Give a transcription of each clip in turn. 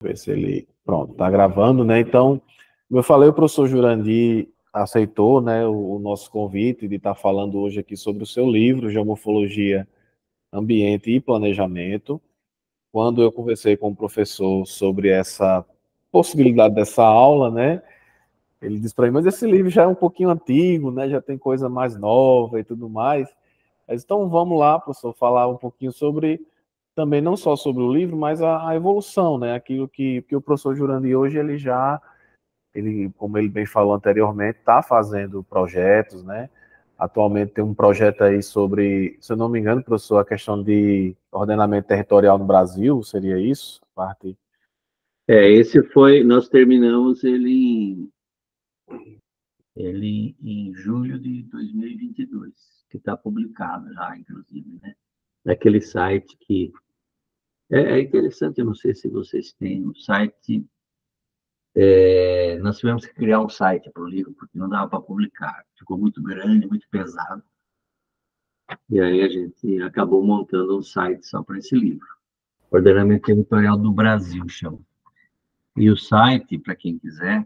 Ver se ele... Pronto, está gravando, né? Então, como eu falei, o professor Jurandir aceitou, né, o nosso convite de estar falando hoje aqui sobre o seu livro, Geomorfologia, Ambiente e Planejamento. Quando eu conversei com o professor sobre essa possibilidade dessa aula, né, ele disse para mim, mas esse livro já é um pouquinho antigo, né, já tem coisa mais nova e tudo mais. Mas, então vamos lá, professor, falar um pouquinho sobre, também não só sobre o livro, mas a evolução, né, aquilo que o professor Jurandir hoje, ele, como ele bem falou anteriormente, está fazendo projetos, né, atualmente tem um projeto aí sobre, se eu não me engano, professor, a questão de ordenamento territorial no Brasil, seria isso? A parte... Esse foi, nós terminamos ele em julho de 2022, que está publicado já, inclusive, né? Naquele site que... É interessante, eu não sei se vocês têm o site... nós tivemos que criar um site para o livro, porque não dava para publicar. Ficou muito grande, muito pesado. E aí a gente acabou montando um site só para esse livro. Ordenamento Territorial do Brasil, chama. E o site, para quem quiser,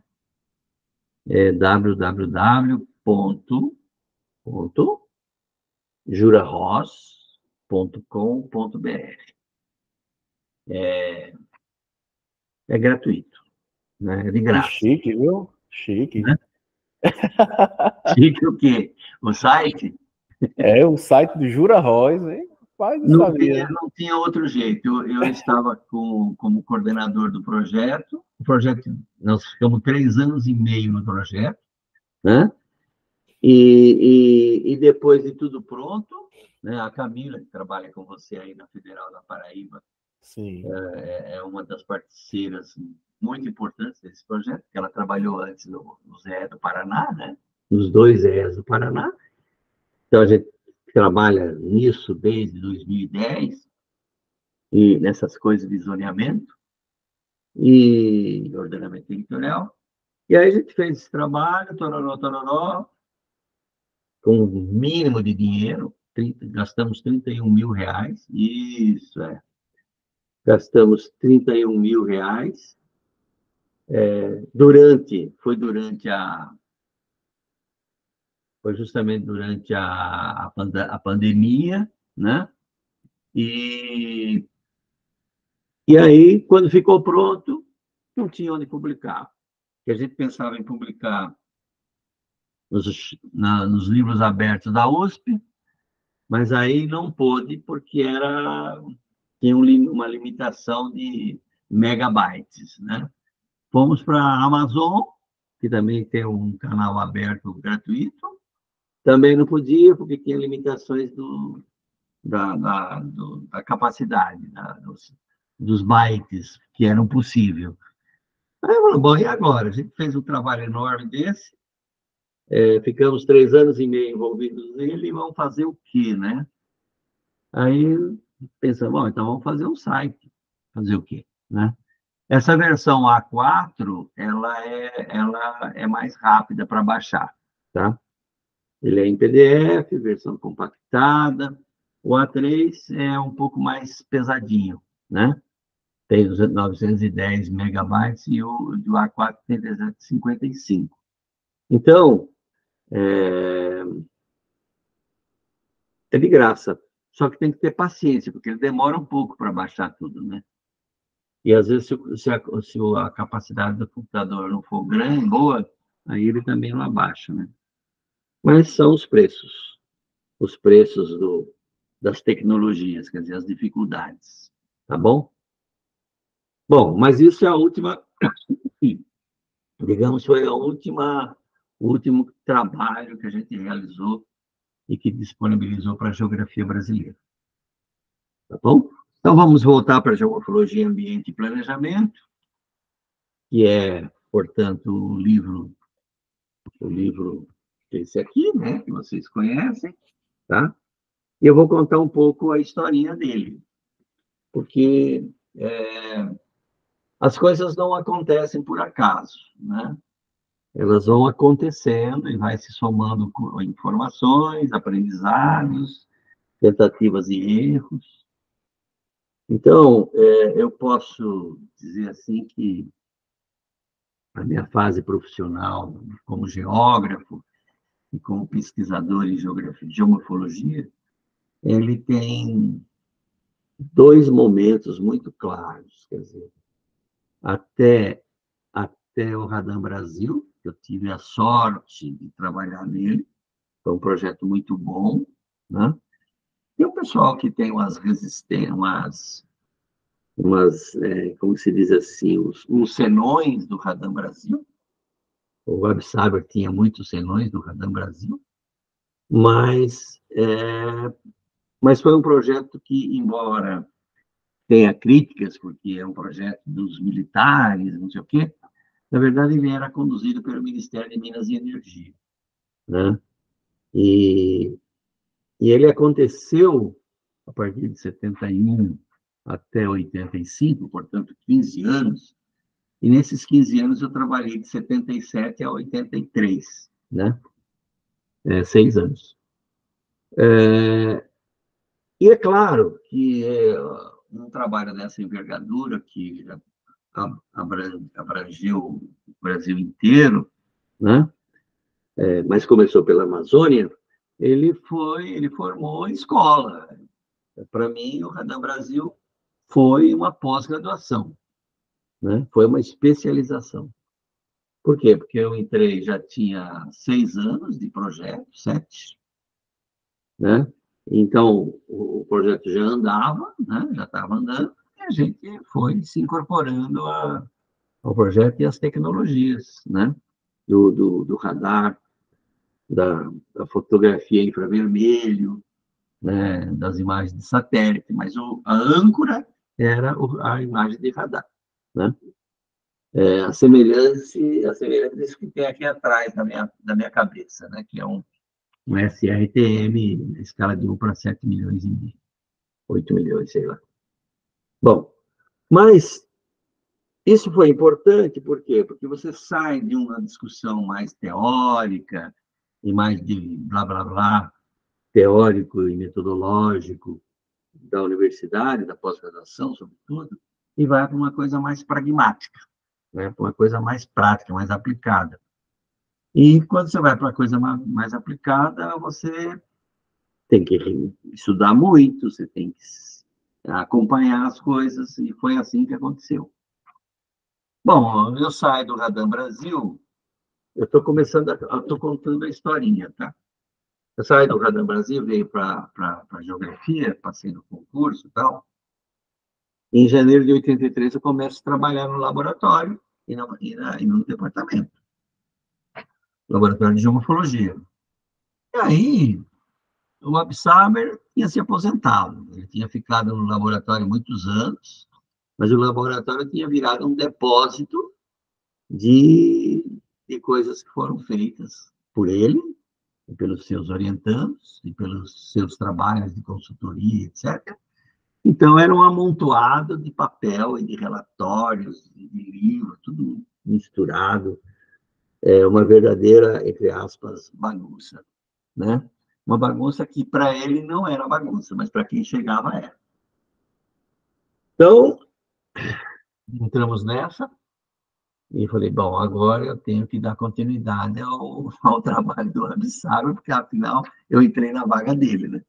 é www.juraros.com.br. É gratuito, né? É de Que graça. chique, viu? Chique. Né? Chique o quê? O site? É o site do Jura Roys, hein? Pai, não Não tinha, sabia. não tinha outro jeito. Eu estava como coordenador do projeto. O projeto, nós ficamos 3 anos e meio no projeto, né? E depois de tudo pronto, né? A Camila, que trabalha com você aí na Federal da Paraíba, Sim. é uma das parceiras muito importantes desse projeto, que ela trabalhou antes no ZE do Paraná, né? Nos dois ZEs do Paraná. Então, a gente trabalha nisso desde 2010, e nessas coisas de zoneamento e ordenamento territorial. E aí a gente fez esse trabalho, tororó, tororó, com o mínimo de dinheiro, gastamos R$ 31.000, isso é, gastamos R$ 31.000, foi justamente durante a pandemia, né? E aí, quando ficou pronto, não tinha onde publicar. Que a gente pensava em publicar nos livros abertos da USP, mas aí não pôde, porque tinha uma limitação de megabytes, né? Fomos para a Amazon, que também tem um canal aberto gratuito, também não podia, porque tinha limitações da capacidade, dos bytes que eram possíveis. Aí eu falei, bom, e agora? A gente fez um trabalho enorme desse, ficamos 3 anos e meio envolvidos nele, e vamos fazer o quê, né? Aí pensamos, bom, então vamos fazer um site. Fazer o quê, né? Essa versão A4, ela é mais rápida para baixar, tá? Ele é em PDF, versão compactada. O A3 é um pouco mais pesadinho, né? Tem 910 megabytes e o A4 tem 355. Então, é, é de graça. Só que tem que ter paciência, porque ele demora um pouco para baixar tudo, né? E às vezes, se a capacidade do computador não for grande, boa, aí ele também não abaixa, né? Mas são os preços das tecnologias, quer dizer, as dificuldades, tá bom? Bom, mas isso é a última, digamos, foi o último trabalho que a gente realizou e que disponibilizou para a geografia brasileira, tá bom? Então, vamos voltar para a geomorfologia, ambiente e planejamento, que é, portanto, o livro esse aqui, né, que vocês conhecem, tá? E eu vou contar um pouco a historinha dele, porque as coisas não acontecem por acaso, né? Elas vão acontecendo e vai se somando com informações, aprendizados, tentativas e erros. Então, eu posso dizer assim que a minha fase profissional como geógrafo e como pesquisador em geografia, geomorfologia, ele tem dois momentos muito claros, quer dizer, até, até o Radam Brasil, eu tive a sorte de trabalhar nele, foi um projeto muito bom, né? E o pessoal que tem umas resistências, como se diz assim, os senões do Radam Brasil. O Web Cyber tinha muitos senões do Radam Brasil, mas, mas foi um projeto que, embora tenha críticas, porque é um projeto dos militares, não sei o quê, na verdade ele era conduzido pelo Ministério de Minas e Energia, né? E, e ele aconteceu a partir de 71 até 85, portanto, 15 anos, e nesses 15 anos eu trabalhei de 77 a 83, né? 6 anos. E é claro que um trabalho dessa envergadura, que abrangeu o Brasil inteiro, né? Mas começou pela Amazônia, ele formou escola. Para mim, o Radam Brasil foi uma pós-graduação, né? Foi uma especialização. Por quê? Porque eu entrei, já tinha 6 anos de projeto, 7, né? Então, o projeto já andava, né? Já estava andando, e a gente foi se incorporando ao projeto e às tecnologias, né? Do radar, da fotografia infravermelho, né? Das imagens de satélite, mas a âncora era a imagem de radar, né? A semelhança disso que tem aqui atrás da minha cabeça, né? Que é um SRTM, na escala de 1 para 7 milhões e meio, 8 milhões, sei lá. Bom, mas isso foi importante, por quê? Porque você sai de uma discussão mais teórica e mais de blá, blá, blá, teórico e metodológico da universidade, da pós-graduação, sobretudo, e vai para uma coisa mais pragmática, né? Para uma coisa mais prática, mais aplicada. E quando você vai para uma coisa mais aplicada, você tem que estudar muito, você tem que acompanhar as coisas, e foi assim que aconteceu. Bom, eu saio do Radam Brasil, eu estou estou contando a historinha, tá? Eu saí do Radam Brasil, veio para a geografia, passei no concurso e tal. Em janeiro de 83, eu começo a trabalhar no laboratório e no departamento, laboratório de geomorfologia. E aí, o Absaber tinha se aposentado. Ele tinha ficado no laboratório muitos anos, mas o laboratório tinha virado um depósito de, de coisas que foram feitas por ele, e pelos seus orientandos, e pelos seus trabalhos de consultoria, etc. Então, era um amontoado de papel e de relatórios, e de livros, tudo misturado. É uma verdadeira, entre aspas, bagunça, né? Uma bagunça que para ele não era bagunça, mas para quem chegava era. Então, entramos nessa e falei, bom, agora eu tenho que dar continuidade ao trabalho do Abissaro, porque afinal eu entrei na vaga dele, né?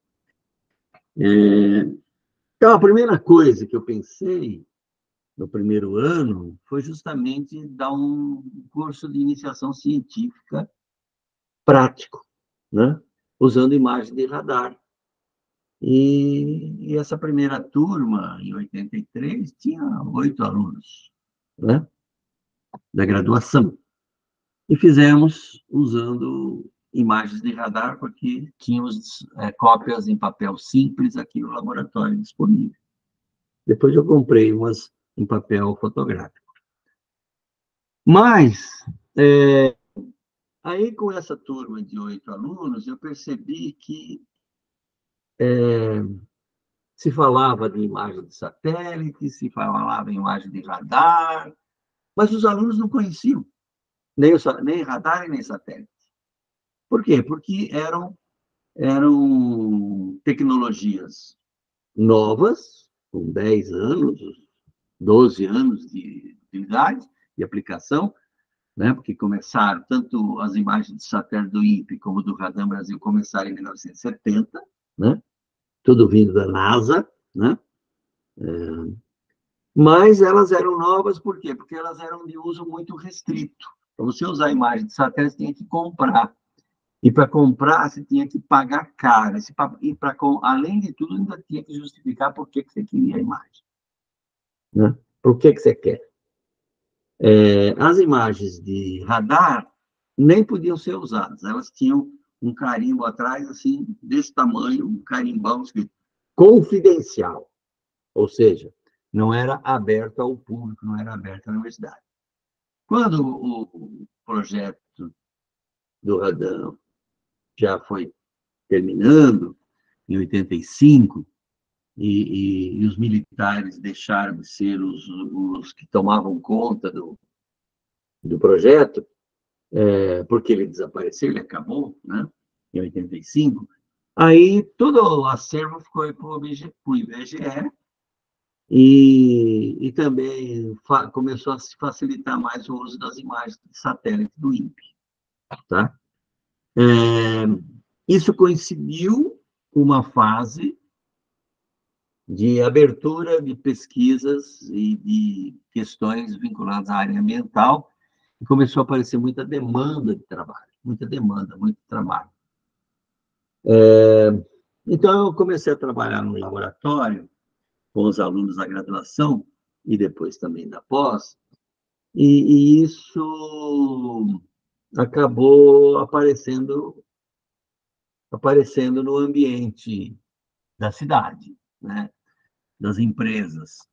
Então, a primeira coisa que eu pensei no primeiro ano foi justamente dar um curso de iniciação científica prático, né? Usando imagem de radar. E essa primeira turma, em 83, tinha 8 alunos, né? Da graduação. E fizemos usando imagens de radar, porque tínhamos cópias em papel simples aqui no laboratório disponível. Depois eu comprei umas em papel fotográfico. Mas, aí com essa turma de 8 alunos, eu percebi que se falava de imagem de satélite, se falava em imagem de radar, mas os alunos não conheciam nem radar e nem satélite. Por quê? Porque eram tecnologias novas, com 10 anos, 12 anos de idade, de aplicação, né? Porque começaram, tanto as imagens de satélite do INPE como do Radar Brasil começaram em 1970, né? Tudo vindo da NASA, né? Mas elas eram novas, por quê? Porque elas eram de uso muito restrito. Para você usar a imagem de satélite, você tinha que comprar. E para comprar, você tinha que pagar caro. Além de tudo, ainda tinha que justificar por que você queria a imagem. Né? Por que você quer? As imagens de radar nem podiam ser usadas. Elas tinham um carimbo atrás, assim, desse tamanho, um carimbão escrito confidencial. Ou seja, não era aberto ao público, não era aberto à universidade. Quando o projeto do radar já foi terminando, em 85, e os militares deixaram de ser os que tomavam conta do projeto, porque ele desapareceu, ele acabou, né, em 85, aí todo o acervo ficou para o IBGE, e também começou a se facilitar mais o uso das imagens de satélite do INPE. Tá? Isso coincidiu com uma fase de abertura de pesquisas e de questões vinculadas à área ambiental, e começou a aparecer muita demanda de trabalho, muita demanda, muito trabalho. Então, eu comecei a trabalhar no laboratório com os alunos da graduação e depois também da pós, e isso acabou aparecendo no ambiente da cidade, né? Das empresas.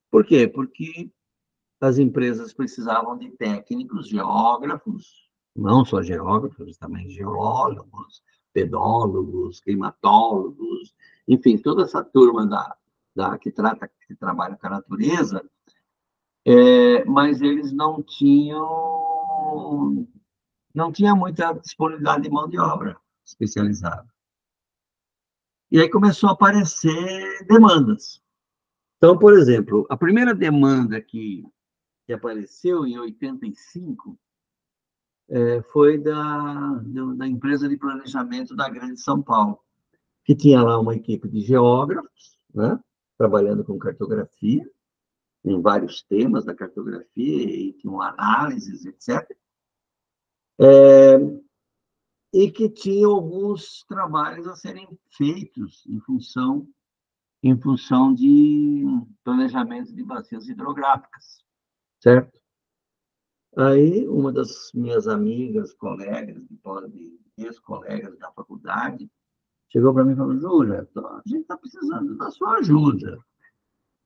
Por quê? Porque as empresas precisavam de técnicos, geógrafos, não só geógrafos, também geólogos, pedólogos, climatólogos, enfim, toda essa turma que trabalha com a natureza, mas eles não tinham muita disponibilidade de mão de obra especializada. E aí começou a aparecer demandas. Então, por exemplo, a primeira demanda que apareceu em 85 foi da empresa de planejamento da Grande São Paulo, que tinha lá uma equipe de geógrafos, né, trabalhando com cartografia, em vários temas da cartografia, e tinham análises, etc. E que tinham alguns trabalhos a serem feitos em função de planejamento de bacias hidrográficas, certo? Aí, uma das minhas amigas, colegas, ex-colegas da faculdade, chegou para mim e falou: Júlia, a gente está precisando da sua ajuda.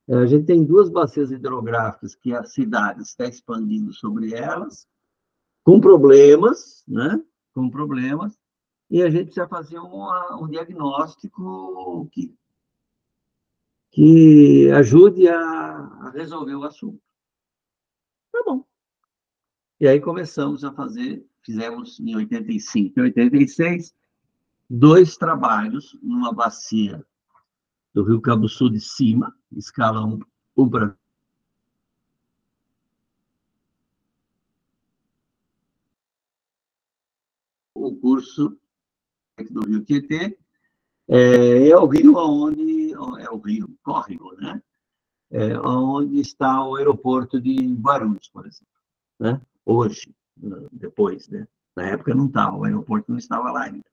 A gente tem 2 bacias hidrográficas que a cidade está expandindo sobre elas, com problemas, né? Com problemas, e a gente precisa fazer um diagnóstico que ajude a resolver o assunto. Tá bom. E aí começamos a fizemos em 85 e 86, 2 trabalhos numa bacia do Rio Cabo Sul de cima, escala 1 para o curso do Rio Tietê, é o rio onde é o rio córrego, né? Onde está o aeroporto de Guarulhos, por exemplo, né? Hoje, depois, né? Na época não estava, o aeroporto não estava lá ainda.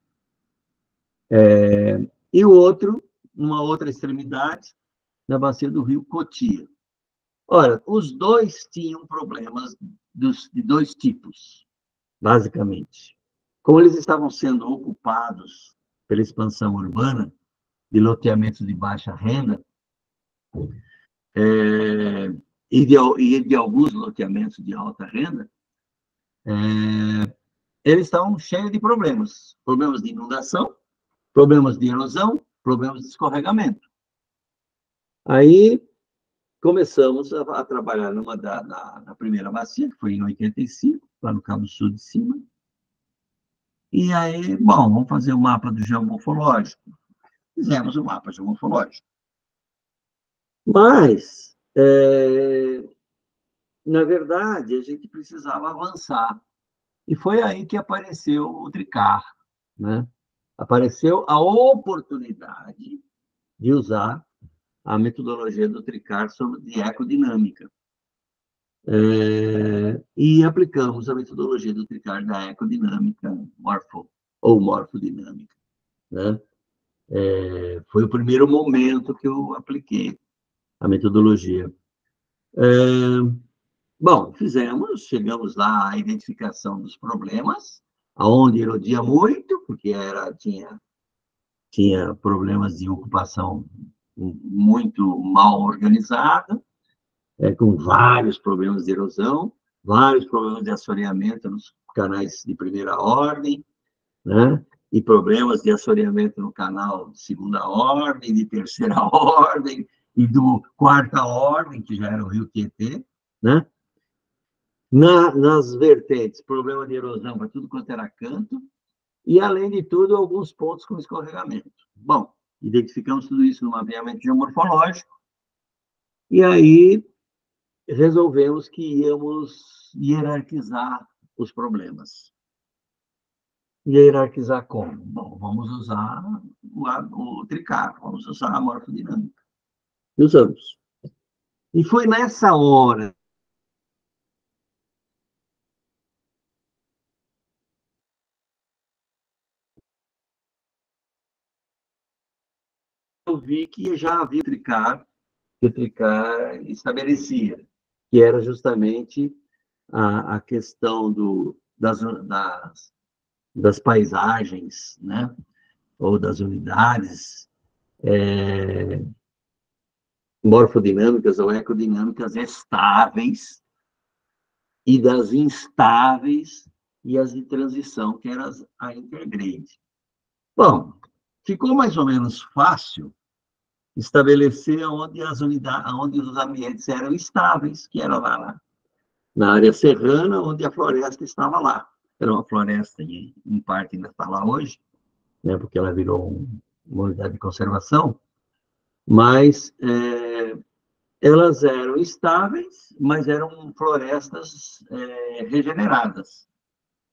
E o outro, uma outra extremidade, na bacia do rio Cotia. Ora, os 2 tinham problemas de 2 tipos, basicamente. Como eles estavam sendo ocupados pela expansão urbana, de loteamentos de baixa renda, e de alguns loteamentos de alta renda, eles estavam cheios de problemas. Problemas de inundação, problemas de erosão, problemas de escorregamento. Aí começamos a trabalhar na primeira bacia, que foi em 85, lá no Cabo Sul de cima. E aí, bom, vamos fazer o mapa do geomorfológico. Fizemos o mapa geomorfológico. Mas, na verdade, a gente precisava avançar. E foi aí que apareceu o Tricar, né? Apareceu a oportunidade de usar a metodologia do Tricar de ecodinâmica. E aplicamos a metodologia do Tricar da ecodinâmica ou morfodinâmica, né? Foi o primeiro momento que eu apliquei a metodologia. Bom, chegamos lá à identificação dos problemas, aonde erodia muito, porque tinha problemas de ocupação muito mal organizada, com vários problemas de erosão, vários problemas de assoreamento nos canais de primeira ordem, né? E problemas de assoreamento no canal de segunda ordem, de terceira ordem e do quarta ordem, que já era o Rio Tietê, né? Nas vertentes, problema de erosão para tudo quanto era canto, e, além de tudo, alguns pontos com escorregamento. Bom, identificamos tudo isso no mapeamento geomorfológico, e aí resolvemos que íamos hierarquizar os problemas. Hierarquizar como? Bom, vamos usar o Tricar, vamos usar a morfodinâmica. E usamos. E foi nessa hora que eu vi que já havia que o Tricar estabelecia, que era justamente a questão das paisagens, né? Ou das unidades morfodinâmicas ou ecodinâmicas estáveis e das instáveis e as de transição, que eram a intergrade. Bom, ficou mais ou menos fácil estabelecer onde os ambientes eram estáveis, que era lá na área serrana, onde a floresta estava lá. Era uma floresta, em parte ainda está lá hoje, né, porque ela virou uma unidade de conservação, mas elas eram estáveis, mas eram florestas regeneradas,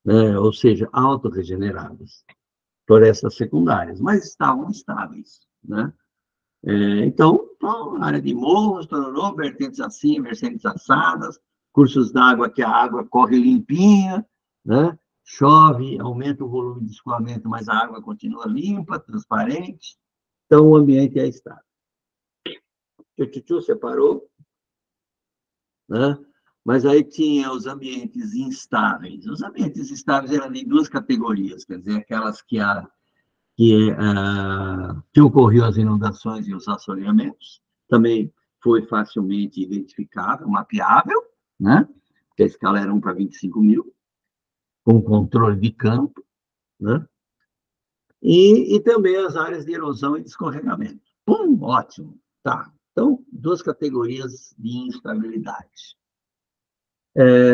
né, ou seja, autorregeneradas, florestas secundárias, mas estavam estáveis, né? Então, área de morros, tororô, vertentes assim, vertentes assadas, cursos d'água que a água corre limpinha, né? Chove, aumenta o volume de escoamento, mas a água continua limpa, transparente. Então, o ambiente é estável. O Tchutchu separou, né? Mas aí tinha os ambientes instáveis. Os ambientes instáveis eram de duas categorias, quer dizer, aquelas que ocorriam as inundações e os assoreamentos, também foi facilmente identificável, mapeável, né? Porque a escala era 1 para 25 mil, com controle de campo, né? E também as áreas de erosão e de escorregamento. Ótimo. Tá. Então, duas categorias de instabilidade.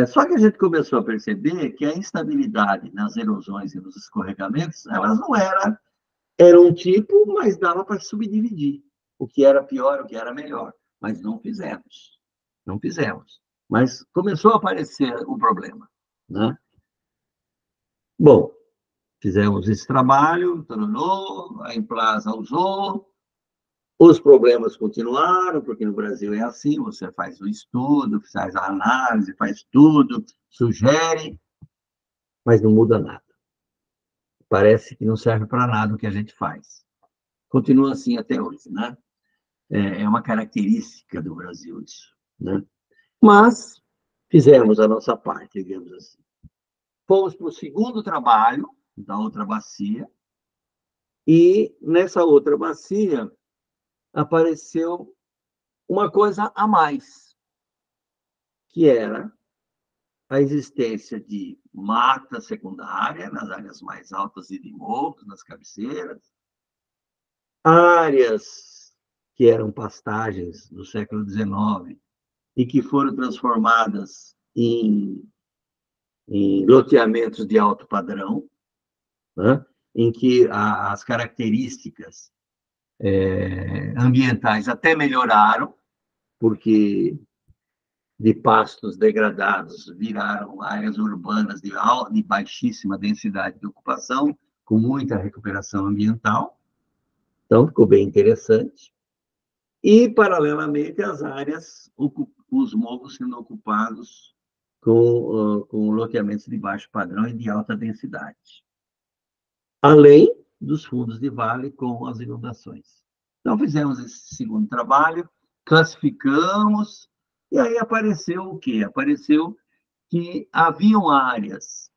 Só que a gente começou a perceber que a instabilidade nas erosões e nos escorregamentos, elas não era um tipo, mas dava para subdividir. O que era pior, o que era melhor. Mas não fizemos. Não fizemos. Mas começou a aparecer o problema, né? Bom, fizemos esse trabalho, tornou, a Implasa usou, os problemas continuaram, porque no Brasil é assim, você faz o estudo, faz a análise, faz tudo, sugere, mas não muda nada. Parece que não serve para nada o que a gente faz. Continua assim até hoje, né? É uma característica do Brasil isso, né? Mas fizemos a nossa parte, digamos assim. Fomos para o segundo trabalho da outra bacia, e nessa outra bacia apareceu uma coisa a mais, que era a existência de mata secundária nas áreas mais altas e de morros, nas cabeceiras, áreas que eram pastagens do século XIX e que foram transformadas em loteamentos de alto padrão, né? Em que as características ambientais até melhoraram, porque de pastos degradados viraram áreas urbanas de baixíssima densidade de ocupação, com muita recuperação ambiental. Então, ficou bem interessante. E, paralelamente, as áreas, os morros sendo ocupados com loteamentos de baixo padrão e de alta densidade. Além dos fundos de vale com as inundações. Então, fizemos esse segundo trabalho, classificamos, e aí apareceu o quê? Apareceu que haviam áreas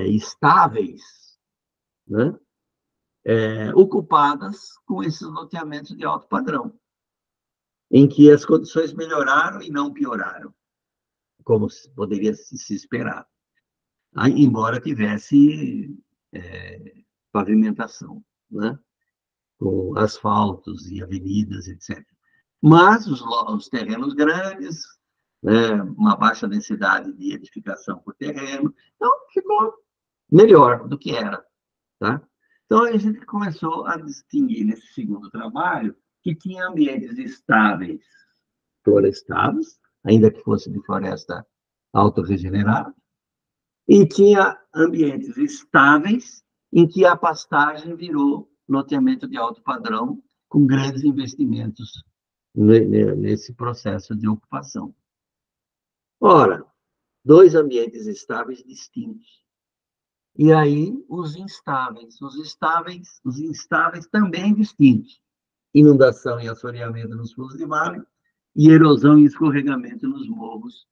estáveis, né? Ocupadas com esses loteamentos de alto padrão, em que as condições melhoraram e não pioraram, como poderia se esperar, embora tivesse pavimentação, né? Com asfaltos e avenidas, etc. Mas os terrenos grandes, né? Uma baixa densidade de edificação por terreno, então ficou melhor do que era, tá? Então, a gente começou a distinguir nesse segundo trabalho que tinha ambientes estáveis, florestados, ainda que fosse de floresta autorregenerada, e tinha ambientes estáveis em que a pastagem virou loteamento de alto padrão, com grandes investimentos nesse processo de ocupação. Ora, dois ambientes estáveis distintos. E aí, os instáveis também distintos. Inundação e assoreamento nos fundos de vale e erosão e escorregamento nos morros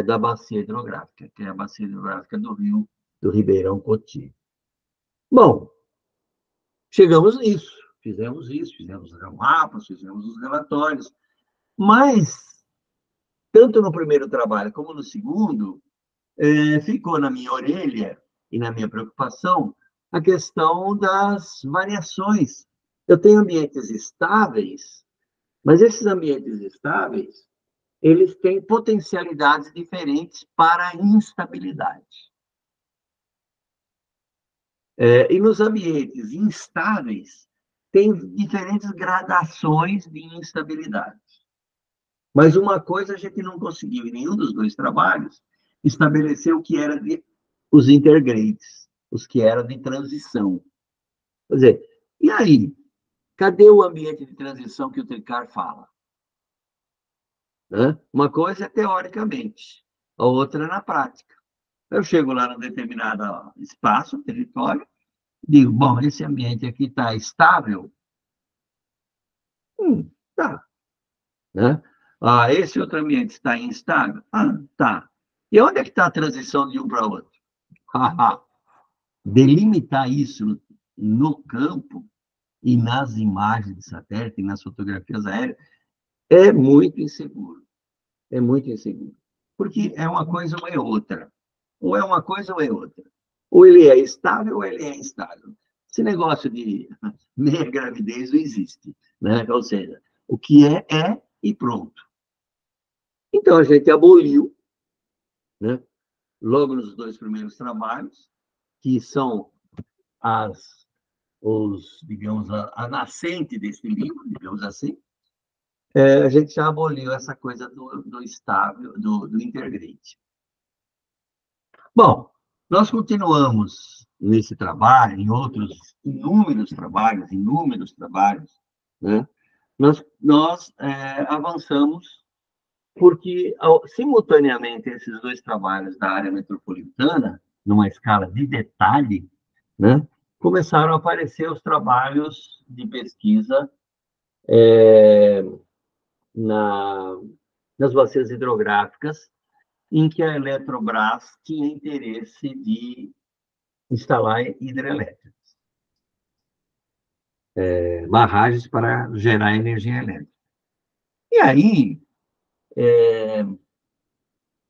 da bacia hidrográfica, que é a bacia hidrográfica do rio do Ribeirão Poti. Bom, chegamos nisso, fizemos os mapas, fizemos os relatórios, mas, tanto no primeiro trabalho como no segundo, ficou na minha orelha e na minha preocupação a questão das variações. Eu tenho ambientes estáveis, mas esses ambientes estáveis, eles têm potencialidades diferentes para a instabilidade. E nos ambientes instáveis, tem diferentes gradações de instabilidade. Mas uma coisa a gente não conseguiu, em nenhum dos dois trabalhos, estabelecer o que era os intergrades, os que eram de transição. Quer dizer, e aí? Cadê o ambiente de transição que o Tricard fala? Né? Uma coisa é teoricamente, a outra é na prática. Eu chego lá num determinado espaço, território, digo, bom, esse ambiente aqui está estável? Tá. Né? Esse outro ambiente está instável? Tá. E onde é que está a transição de um para o outro? Delimitar isso no campo e nas imagens de satélite, nas fotografias aéreas, é muito inseguro. É muito inseguro. Porque é uma coisa ou é outra. Ou é uma coisa ou é outra. Ou ele é estável ou ele é instável. Esse negócio de meia gravidez não existe. Né? Ou seja, o que é e pronto. Então, a gente aboliu, né? Logo nos dois primeiros trabalhos, que são digamos, a nascente desse livro, digamos assim, a gente já aboliu essa coisa do estável, do intergrade. Bom, nós continuamos nesse trabalho, em outros inúmeros trabalhos, né? Nós avançamos porque, simultaneamente, esses dois trabalhos da área metropolitana, numa escala de detalhe, né, começaram a aparecer os trabalhos de pesquisa nas bacias hidrográficas, em que a Eletrobras tinha interesse de instalar hidrelétricas, barragens para gerar energia elétrica. E aí,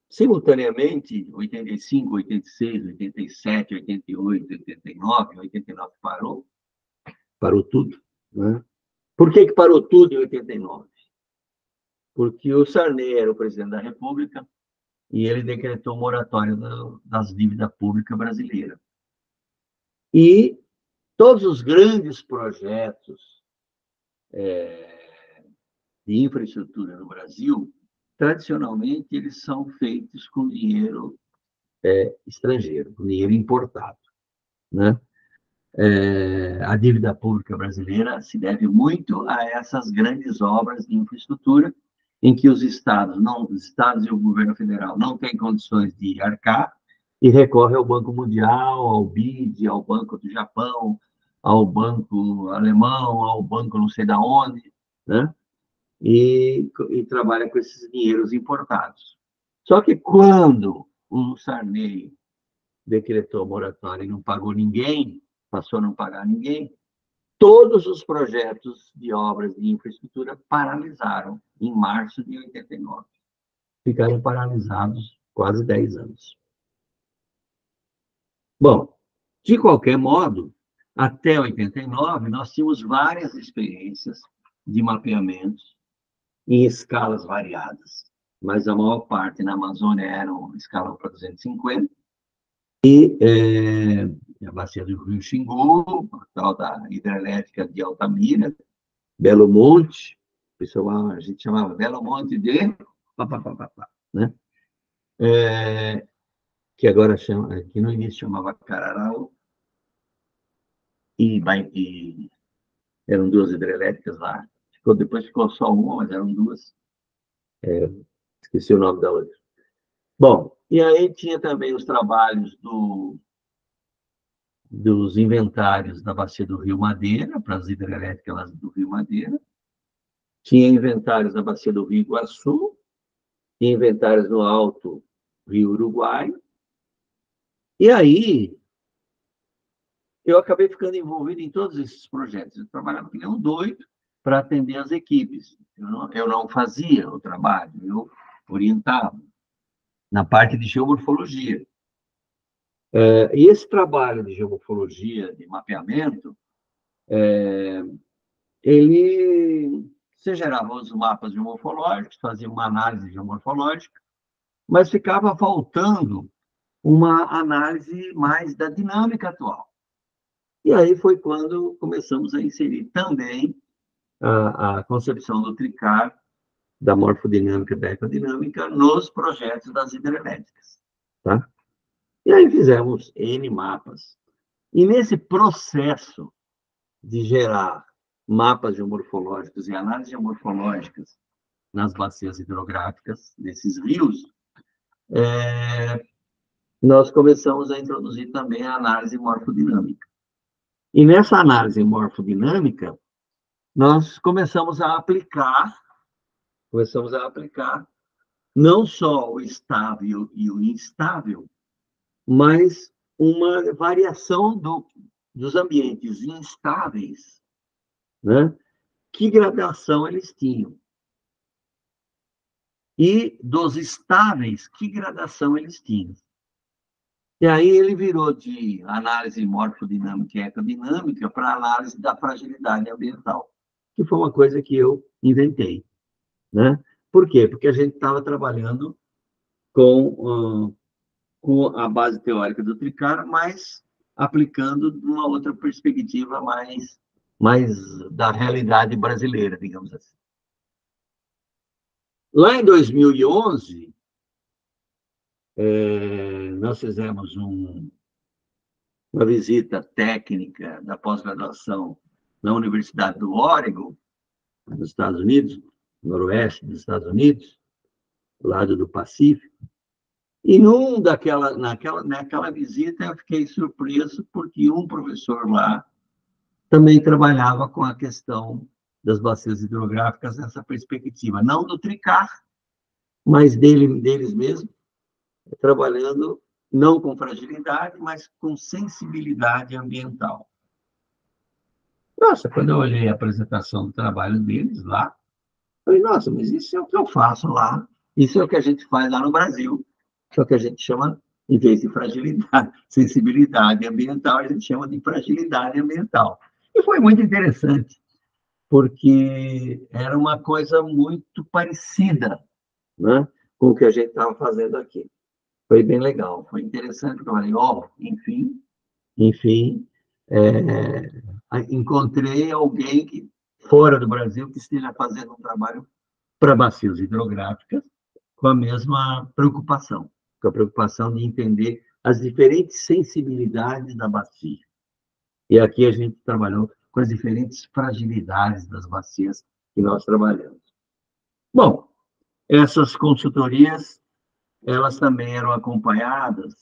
simultaneamente, 85, 86, 87, 88, 89, 89 parou tudo. Né? Por que parou tudo em 89? Porque o Sarney era o presidente da República e ele decretou moratória das dívidas públicas brasileiras. E todos os grandes projetos de infraestrutura no Brasil, tradicionalmente, eles são feitos com dinheiro estrangeiro, com dinheiro importado, né? A dívida pública brasileira se deve muito a essas grandes obras de infraestrutura, em que os estados e o governo federal não têm condições de arcar e recorre ao Banco Mundial, ao BID, ao Banco do Japão, ao Banco Alemão, ao Banco não sei da onde, né? E trabalha com esses dinheiros importados. Só que quando o Sarney decretou moratória e não pagou ninguém, passou a não pagar ninguém, todos os projetos de obras de infraestrutura paralisaram em março de 89. Ficaram paralisados quase 10 anos. Bom, de qualquer modo, até 89, nós tínhamos várias experiências de mapeamentos em escalas variadas, mas a maior parte na Amazônia era uma escala para 250, e a bacia do Rio Xingu, a tal da hidrelétrica de Altamira, Belo Monte, a gente chamava Belo Monte de... né? Que agora chama, que no início chamava Cararau, e eram duas hidrelétricas lá. Depois ficou só uma, mas eram duas. Esqueci o nome da outra. Bom, e aí tinha também os trabalhos dos inventários da bacia do Rio Madeira, para as hidrelétricas do Rio Madeira. Tinha inventários da bacia do Rio Iguaçu, tinha inventários no Alto Rio Uruguai. E aí, eu acabei ficando envolvido em todos esses projetos. Eu trabalhava que nem um doido para atender as equipes. Eu não fazia o trabalho, eu orientava na parte de geomorfologia. E esse trabalho de geomorfologia, de mapeamento, você gerava os mapas geomorfológicos, fazia uma análise geomorfológica, mas ficava faltando uma análise mais da dinâmica atual. E aí foi quando começamos a inserir também a concepção do TRICAR, da morfodinâmica e da ecodinâmica, nos projetos das hidrelétricas. Tá? E aí fizemos N mapas. E nesse processo de gerar mapas geomorfológicos e análises geomorfológicas nas bacias hidrográficas desses rios, nós começamos a introduzir também a análise morfodinâmica. E nessa análise morfodinâmica, nós começamos a aplicar não só o estável e o instável, mas uma variação dos ambientes instáveis, né? Que gradação eles tinham. E dos estáveis, que gradação eles tinham. E aí ele virou de análise morfodinâmica e ecodinâmica para análise da fragilidade ambiental, que foi uma coisa que eu inventei, né? Por quê? Porque a gente estava trabalhando com a base teórica do TRICAR, mas aplicando uma outra perspectiva mais da realidade brasileira, digamos assim. Lá em 2011, nós fizemos uma visita técnica da pós-graduação na Universidade do Oregon, nos Estados Unidos, noroeste dos Estados Unidos, do lado do Pacífico. E naquela visita eu fiquei surpreso porque um professor lá também trabalhava com a questão das bacias hidrográficas nessa perspectiva, não do TRICAR, mas deles mesmos, trabalhando não com fragilidade, mas com sensibilidade ambiental. Nossa, quando eu olhei a apresentação do trabalho deles lá, falei, nossa, mas isso é o que eu faço lá, isso é o que a gente faz lá no Brasil, só que a gente chama, em vez de fragilidade, sensibilidade ambiental, a gente chama de fragilidade ambiental. E foi muito interessante, porque era uma coisa muito parecida, né, com o que a gente estava fazendo aqui. Foi bem legal, foi interessante, porque eu falei, enfim, encontrei alguém fora do Brasil que esteja fazendo um trabalho para bacias hidrográficas, com a mesma preocupação, com a preocupação de entender as diferentes sensibilidades da bacia. E aqui a gente trabalhou com as diferentes fragilidades das bacias que nós trabalhamos. Bom, essas consultorias, elas também eram acompanhadas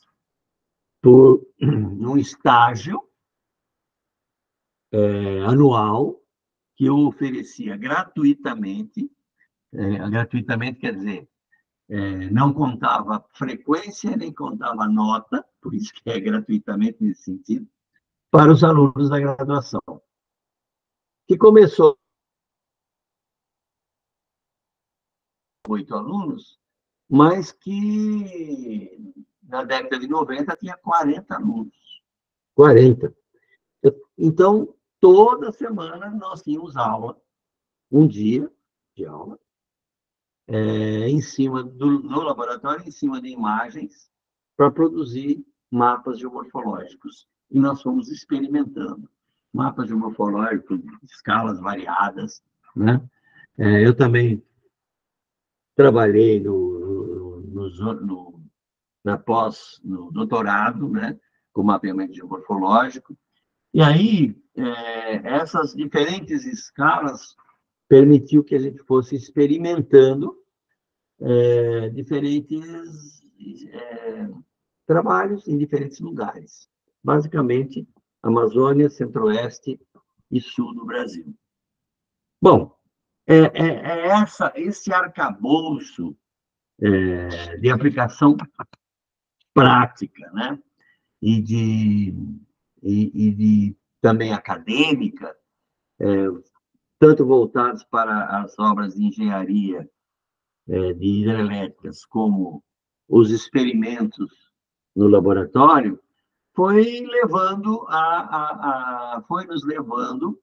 por um estágio anual que eu oferecia gratuitamente. Gratuitamente quer dizer, não contava frequência, nem contava nota, por isso que é gratuitamente nesse sentido, para os alunos da graduação, que começou com 8 alunos, mas que na década de 90 tinha 40 alunos. 40. Então, toda semana nós tínhamos aula, um dia de aula, em cima no laboratório, em cima de imagens, para produzir mapas geomorfológicos. E nós fomos experimentando mapas geomorfológicos de escalas variadas, né? Eu também trabalhei no doutorado, né, com mapeamento geomorfológico. E aí, essas diferentes escalas permitiu que a gente fosse experimentando diferentes trabalhos em diferentes lugares. Basicamente, Amazônia, Centro-Oeste e Sul do Brasil. Bom, esse arcabouço de aplicação prática, né? E de também acadêmica, tanto voltados para as obras de engenharia de hidrelétricas, como os experimentos no laboratório, foi nos levando,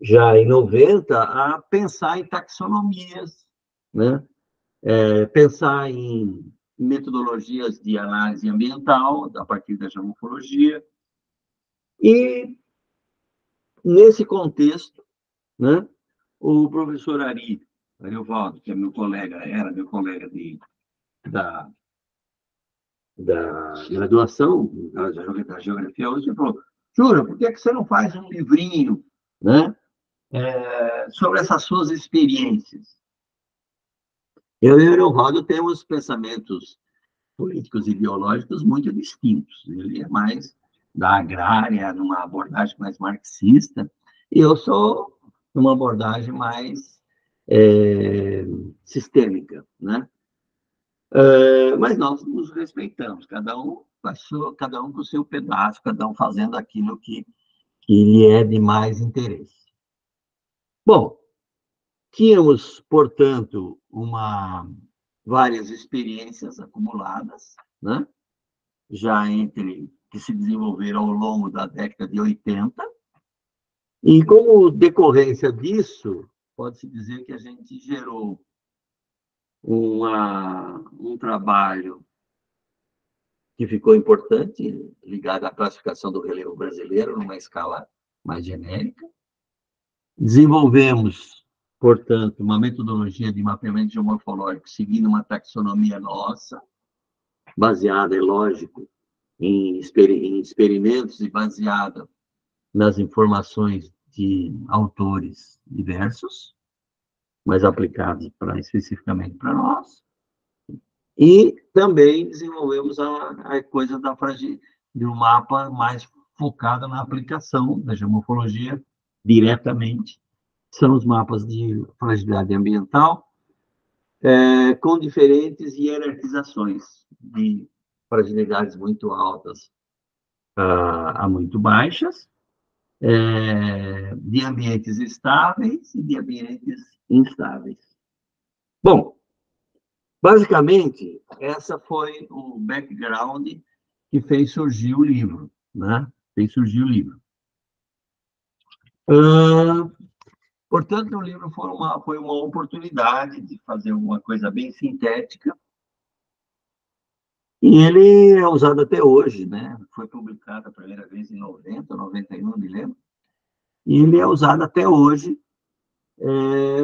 já em 90, a pensar em taxonomias, né? Pensar em metodologias de análise ambiental, a partir da geomorfologia. E, nesse contexto, né, o professor Ariovaldo, que é era meu colega da graduação, da geografia, hoje, ele falou: Jura, por que você não faz um livrinho, né, sobre essas suas experiências? Eu e o Ariovaldo temos pensamentos políticos e ideológicos muito distintos. Ele é mais da agrária, numa abordagem mais marxista, e eu sou numa abordagem mais sistêmica, né? Mas nós nos respeitamos, cada um com o seu pedaço, cada um fazendo aquilo que lhe é de mais interesse. Bom, tínhamos, portanto, várias experiências acumuladas, né? Já que se desenvolveram ao longo da década de 80, e como decorrência disso, pode-se dizer que a gente gerou um trabalho que ficou importante, ligado à classificação do relevo brasileiro, numa escala mais genérica. Desenvolvemos, portanto, uma metodologia de mapeamento geomorfológico seguindo uma taxonomia nossa, baseada, é lógico, em experimentos e baseada nas informações de autores diversos, mas aplicados especificamente para nós. E também desenvolvemos a coisa de um mapa mais focado na aplicação da geomorfologia diretamente. São os mapas de fragilidade ambiental, com diferentes hierarquizações de fragilidades muito altas a muito baixas, de ambientes estáveis e de ambientes instáveis. Bom, basicamente, essa foi o background que fez surgir o livro, né? Fez surgir o livro. Portanto, o livro foi uma oportunidade de fazer uma coisa bem sintética, e ele é usado até hoje, né? Foi publicado a primeira vez em 90, 91, não me lembro. E ele é usado até hoje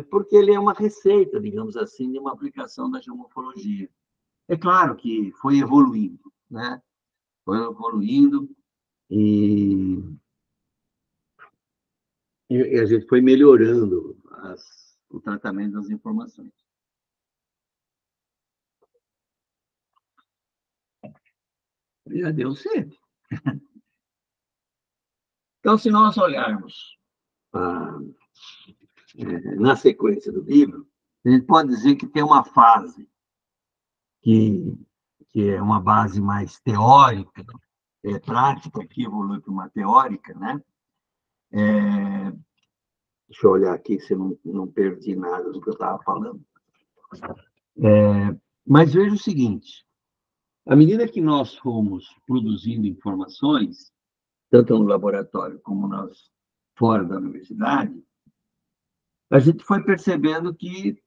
porque ele é uma receita, digamos assim, de uma aplicação da geomorfologia. É claro que foi evoluindo, né? Foi evoluindo e, e a gente foi melhorando o tratamento das informações. Já deu certo. Então, se nós olharmos na sequência do livro, a gente pode dizer que tem uma fase que, que é uma base mais teórica, prática, que evolui para uma teórica, né? Deixa eu olhar aqui se eu não perdi nada do que eu estava falando. Mas veja o seguinte, à medida que nós fomos produzindo informações, tanto no laboratório como nós fora da universidade, a gente foi percebendo que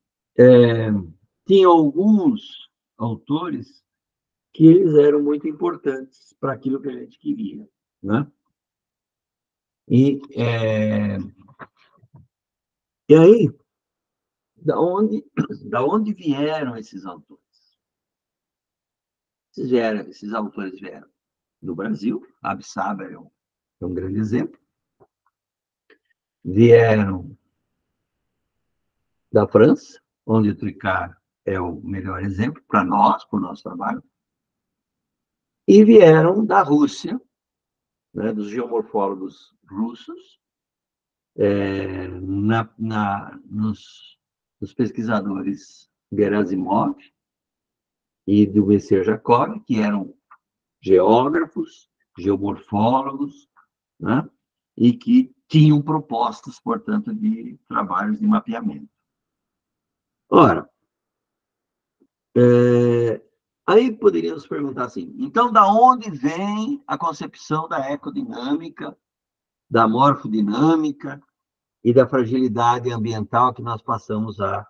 tinha alguns autores que eles eram muito importantes para aquilo que a gente queria, né? E, e aí, da onde vieram esses autores? Esses autores vieram do Brasil, Absaba é um grande exemplo, vieram da França, onde o Tricard é o melhor exemplo para nós, para o nosso trabalho, e vieram da Rússia, né, dos geomorfólogos russos, nos pesquisadores Gerasimov e do Messier Jacob, que eram geógrafos, geomorfólogos, né, e que tinham propostas, portanto, de trabalhos de mapeamento. Ora, aí poderíamos perguntar assim, então, da onde vem a concepção da ecodinâmica, da morfodinâmica e da fragilidade ambiental que nós passamos a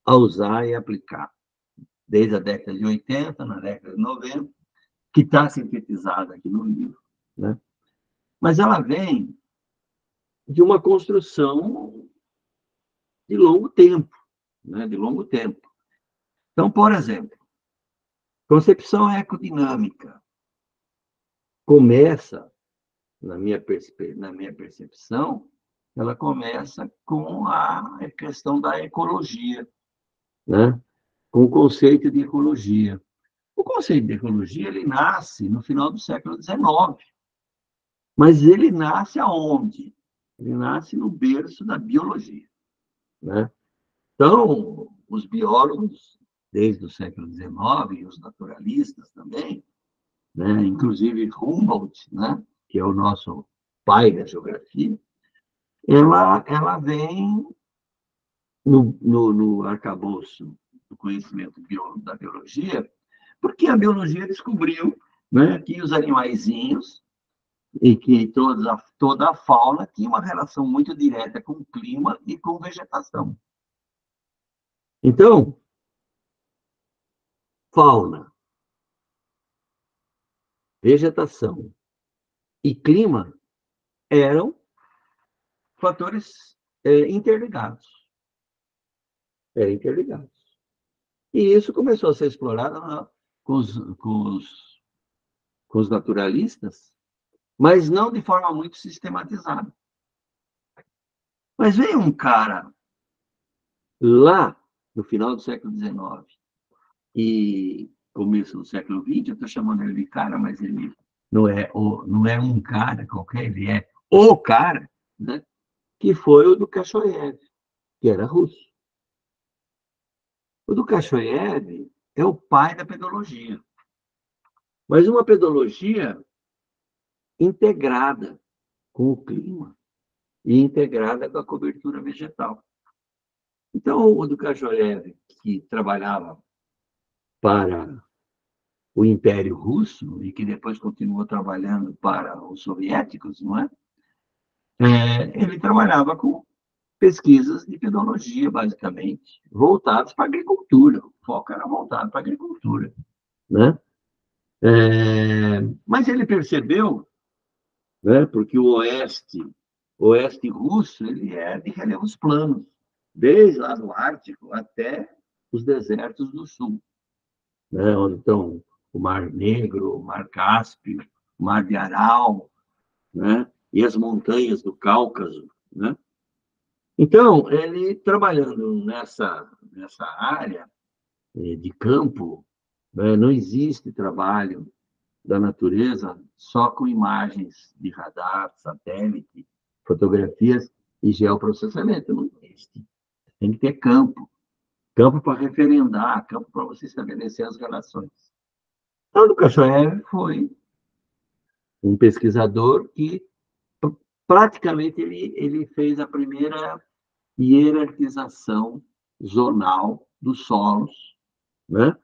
usar e aplicar? Desde a década de 80, na década de 90, que está sintetizada aqui no livro, né? Mas ela vem de uma construção de longo tempo, né? De longo tempo. Então, por exemplo, concepção ecodinâmica começa, na minha percepção, ela começa com a questão da ecologia, né? Com o conceito de ecologia. O conceito de ecologia ele nasce no final do século XIX, mas ele nasce aonde? Ele nasce no berço da biologia, né? Então, os biólogos, desde o século XIX, e os naturalistas também, né? Inclusive Humboldt, né? Que é o nosso pai da geografia, ela vem no arcabouço do conhecimento da biologia, porque a biologia descobriu, né, que os animaizinhos e que toda a fauna tinha uma relação muito direta com o clima e com vegetação. Então, fauna, vegetação e clima eram fatores interligados. Eram interligados. E isso começou a ser explorado com os naturalistas, mas não de forma muito sistematizada. Mas veio um cara lá no final do século XIX e começo do século XX, eu estou chamando ele de cara, mas ele não é um cara qualquer, ele é o cara, né? Que foi o do Kashoyev, que era russo. O do Kashoyev é o pai da pedologia, mas uma pedologia integrada com o clima e integrada com a cobertura vegetal. Então, o do Kashoyev, que trabalhava para o Império Russo e que depois continuou trabalhando para os soviéticos, não é? Ele trabalhava com pesquisas de pedologia, basicamente, voltadas para a agricultura. O foco era voltado para a agricultura, né? Mas ele percebeu, né, porque o Oeste oeste russo, ele é de relevos planos, desde lá do Ártico até os desertos do sul, né? Onde estão o Mar Negro, o Mar Cáspio, o Mar de Aral, né? E as montanhas do Cáucaso, né? Então, ele trabalhando nessa área de campo, né, não existe trabalho da natureza só com imagens de radar, satélite, fotografias e geoprocessamento. Não existe. Tem que ter campo. Campo para referendar, campo para você estabelecer as relações. Então, o Lukashev foi um pesquisador que praticamente ele fez a primeira hierarquização zonal dos solos, né?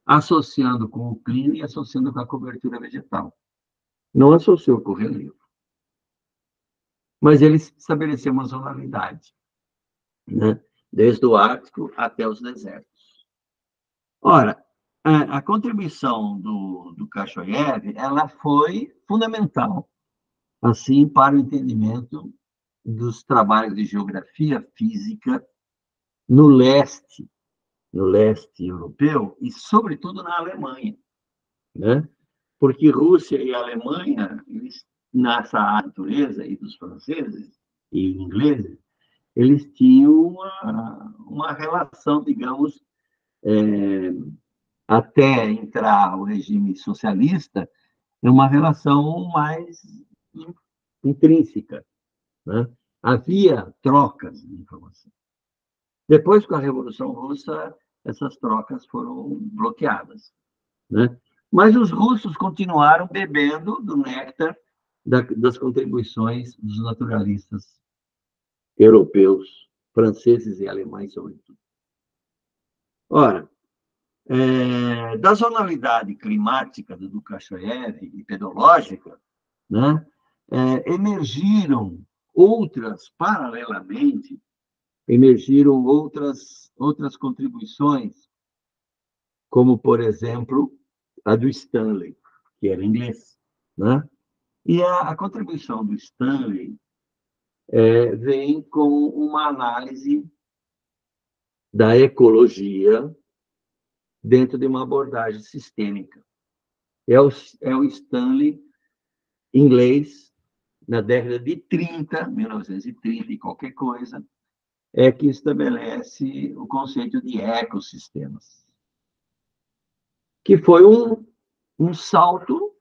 Associando com o clima e associando com a cobertura vegetal. Não associou com o relevo. Mas ele estabeleceu uma zonalidade, né? Desde o Ártico até os desertos. Ora, a contribuição do Kashoyev, ela foi fundamental, assim, para o entendimento dos trabalhos de geografia física no leste europeu e, sobretudo, na Alemanha, né? Porque Rússia e Alemanha, eles, nessa natureza e dos franceses e ingleses, eles tinham uma relação, digamos, até entrar o regime socialista, uma relação mais intrínseca, né? Havia trocas de informação. Depois, com a Revolução Russa, essas trocas foram bloqueadas, né? Mas os russos continuaram bebendo do néctar das contribuições dos naturalistas europeus, franceses e alemães, sobretudo. Ora, da zonalidade climática do Lukashev e pedológica, né, emergiram outras, paralelamente, emergiram outras contribuições, como, por exemplo, a do Stanley, que era inglês, né? E a contribuição do Stanley vem com uma análise da ecologia dentro de uma abordagem sistêmica. É o Stanley inglês, na década de 30, 1930 e qualquer coisa, que estabelece o conceito de ecossistemas, que foi um salto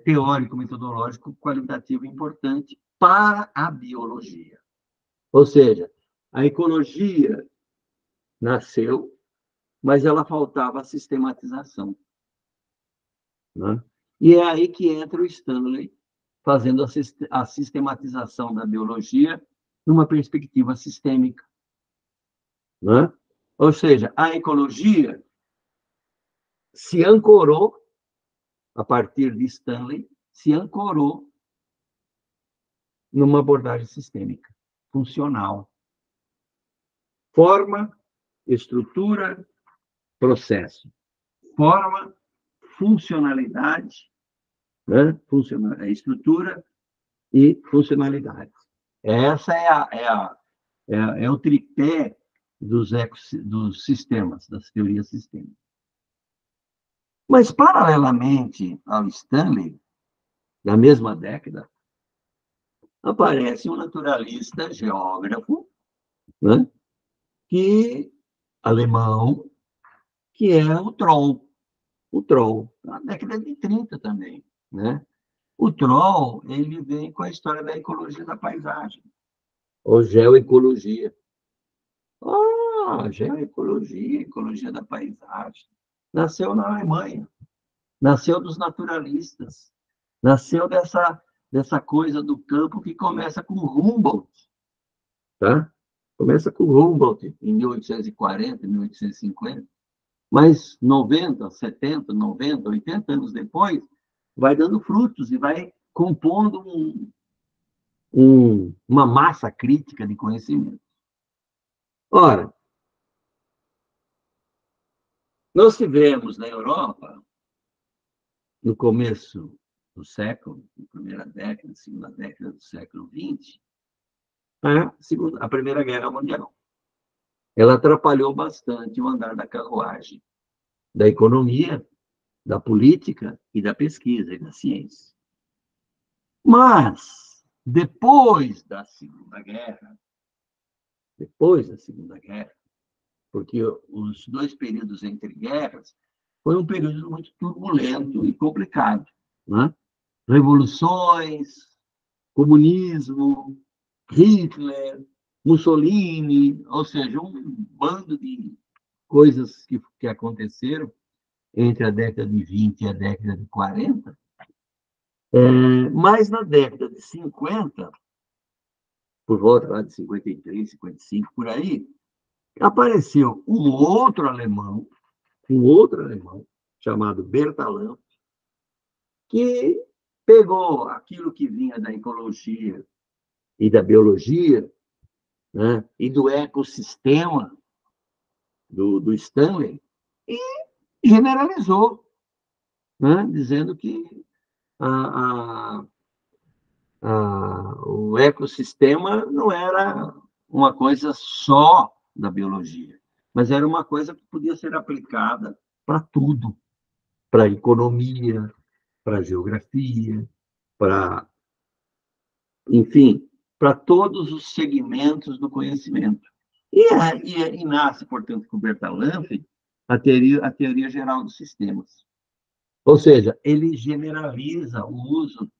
teórico, metodológico, qualitativo importante para a biologia. Ou seja, a ecologia nasceu, mas ela faltava a sistematização, né? E é aí que entra o Stanley, fazendo a sistematização da biologia numa perspectiva sistêmica, né? Ou seja, a ecologia se ancorou, a partir de Stanley, se ancorou numa abordagem sistêmica, funcional. Forma, estrutura, processo. Forma, funcionalidade, né? Estrutura e funcionalidade. Essa é o tripé dos sistemas, das teorias sistêmicas. Mas, paralelamente ao Stanley, na mesma década, aparece um naturalista geógrafo, né? Alemão, que é o Troll. O Troll, na década de 30 também, né? O Troll, ele vem com a história da ecologia da paisagem, ou geoecologia. Geoecologia, ecologia da paisagem. Nasceu na Alemanha, nasceu dos naturalistas, nasceu dessa coisa do campo que começa com Humboldt, tá? Começa com Humboldt em 1840, 1850, mas 90, 70, 90, 80 anos depois, vai dando frutos e vai compondo uma massa crítica de conhecimento. Ora, nós tivemos na Europa, no começo do século, na primeira década, segunda década do século XX, a Primeira Guerra Mundial. Ela atrapalhou bastante o andar da carruagem, da economia, da política e da pesquisa e da ciência. Mas, depois da Segunda Guerra, porque os dois períodos entre guerras foi um período muito turbulento e complicado, né? Revoluções, comunismo, Hitler, Mussolini, ou seja, um bando de coisas que aconteceram entre a década de 20 e a década de 40. Mas na década de 50, por volta lá de 53, 55, por aí, apareceu um outro alemão, chamado Bertalanffy, que pegou aquilo que vinha da ecologia e da biologia, né, e do ecossistema do Stanley, e generalizou, né, dizendo que o ecossistema não era uma coisa só da biologia, mas era uma coisa que podia ser aplicada para tudo, para a economia, para a geografia, enfim, para todos os segmentos do conhecimento. E nasce, portanto, com Bertalanffy a teoria geral dos sistemas. Ou seja, ele generaliza o uso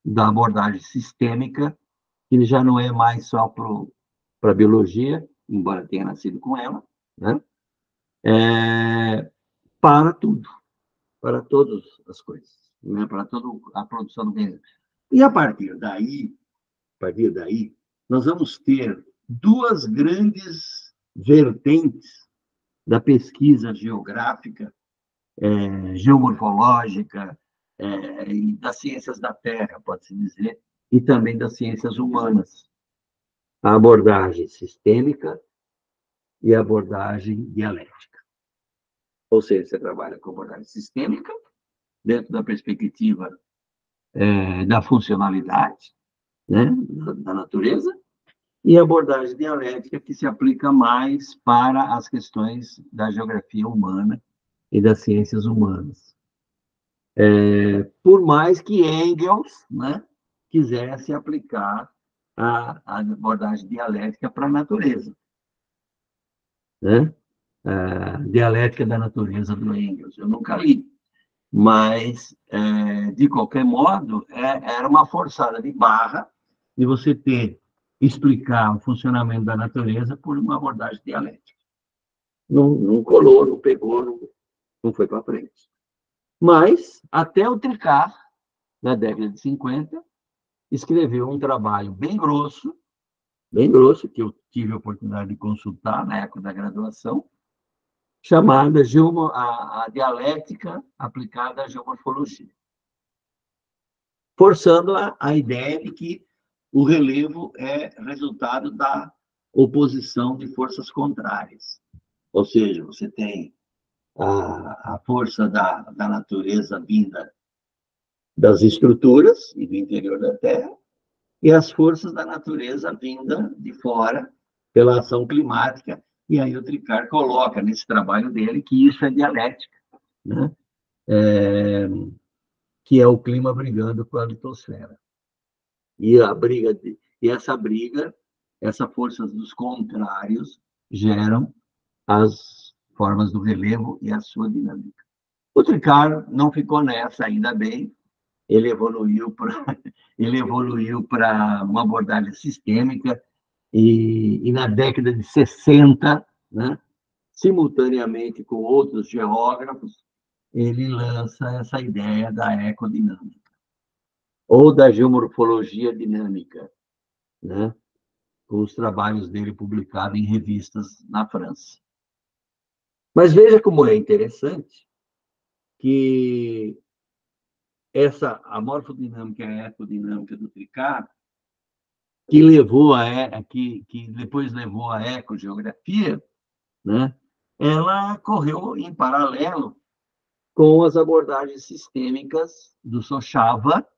da abordagem sistêmica, que já não é mais só para a biologia, embora tenha nascido com ela, né? Para tudo, para todas as coisas, né? Para toda a produção do bem. E a partir daí, nós vamos ter duas grandes vertentes da pesquisa geográfica, geomorfológica, e das ciências da Terra, pode-se dizer, e também das ciências humanas. A abordagem sistêmica e a abordagem dialética. Ou seja, você trabalha com abordagem sistêmica, dentro da perspectiva da funcionalidade, né, da natureza, e a abordagem dialética, que se aplica mais para as questões da geografia humana e das ciências humanas. Por mais que Engels, né, quisesse aplicar a abordagem dialética para a natureza, né? A dialética da natureza do Engels. Eu nunca li, mas, de qualquer modo, era uma forçada de barra de você explicar o funcionamento da natureza por uma abordagem dialética. Não colou, não pegou, não foi para frente. Mas, até o Tricart, na década de 50, escreveu um trabalho bem grosso, que eu tive a oportunidade de consultar na época da graduação, chamada a dialética aplicada à geomorfologia, forçando a ideia de que o relevo é resultado da oposição de forças contrárias. Ou seja, você tem a força da natureza vinda das estruturas e do interior da Terra, e as forças da natureza vinda de fora pela ação climática. E aí o Tricart coloca nesse trabalho dele que isso é dialética, né? Que é o clima brigando com a litosfera. E essa força dos contrários geram as formas do relevo e a sua dinâmica. O Tricart não ficou nessa, ainda bem. Ele evoluiu para uma abordagem sistêmica e na década de 60, né, simultaneamente com outros geógrafos, ele lança essa ideia da ecodinâmica ou da geomorfologia dinâmica, né, com os trabalhos dele publicados em revistas na França. Mas veja como é interessante que a morfodinâmica e a ecodinâmica do Tricart, que depois levou à ecogeografia, né, ela correu em paralelo com as abordagens sistêmicas do Sochava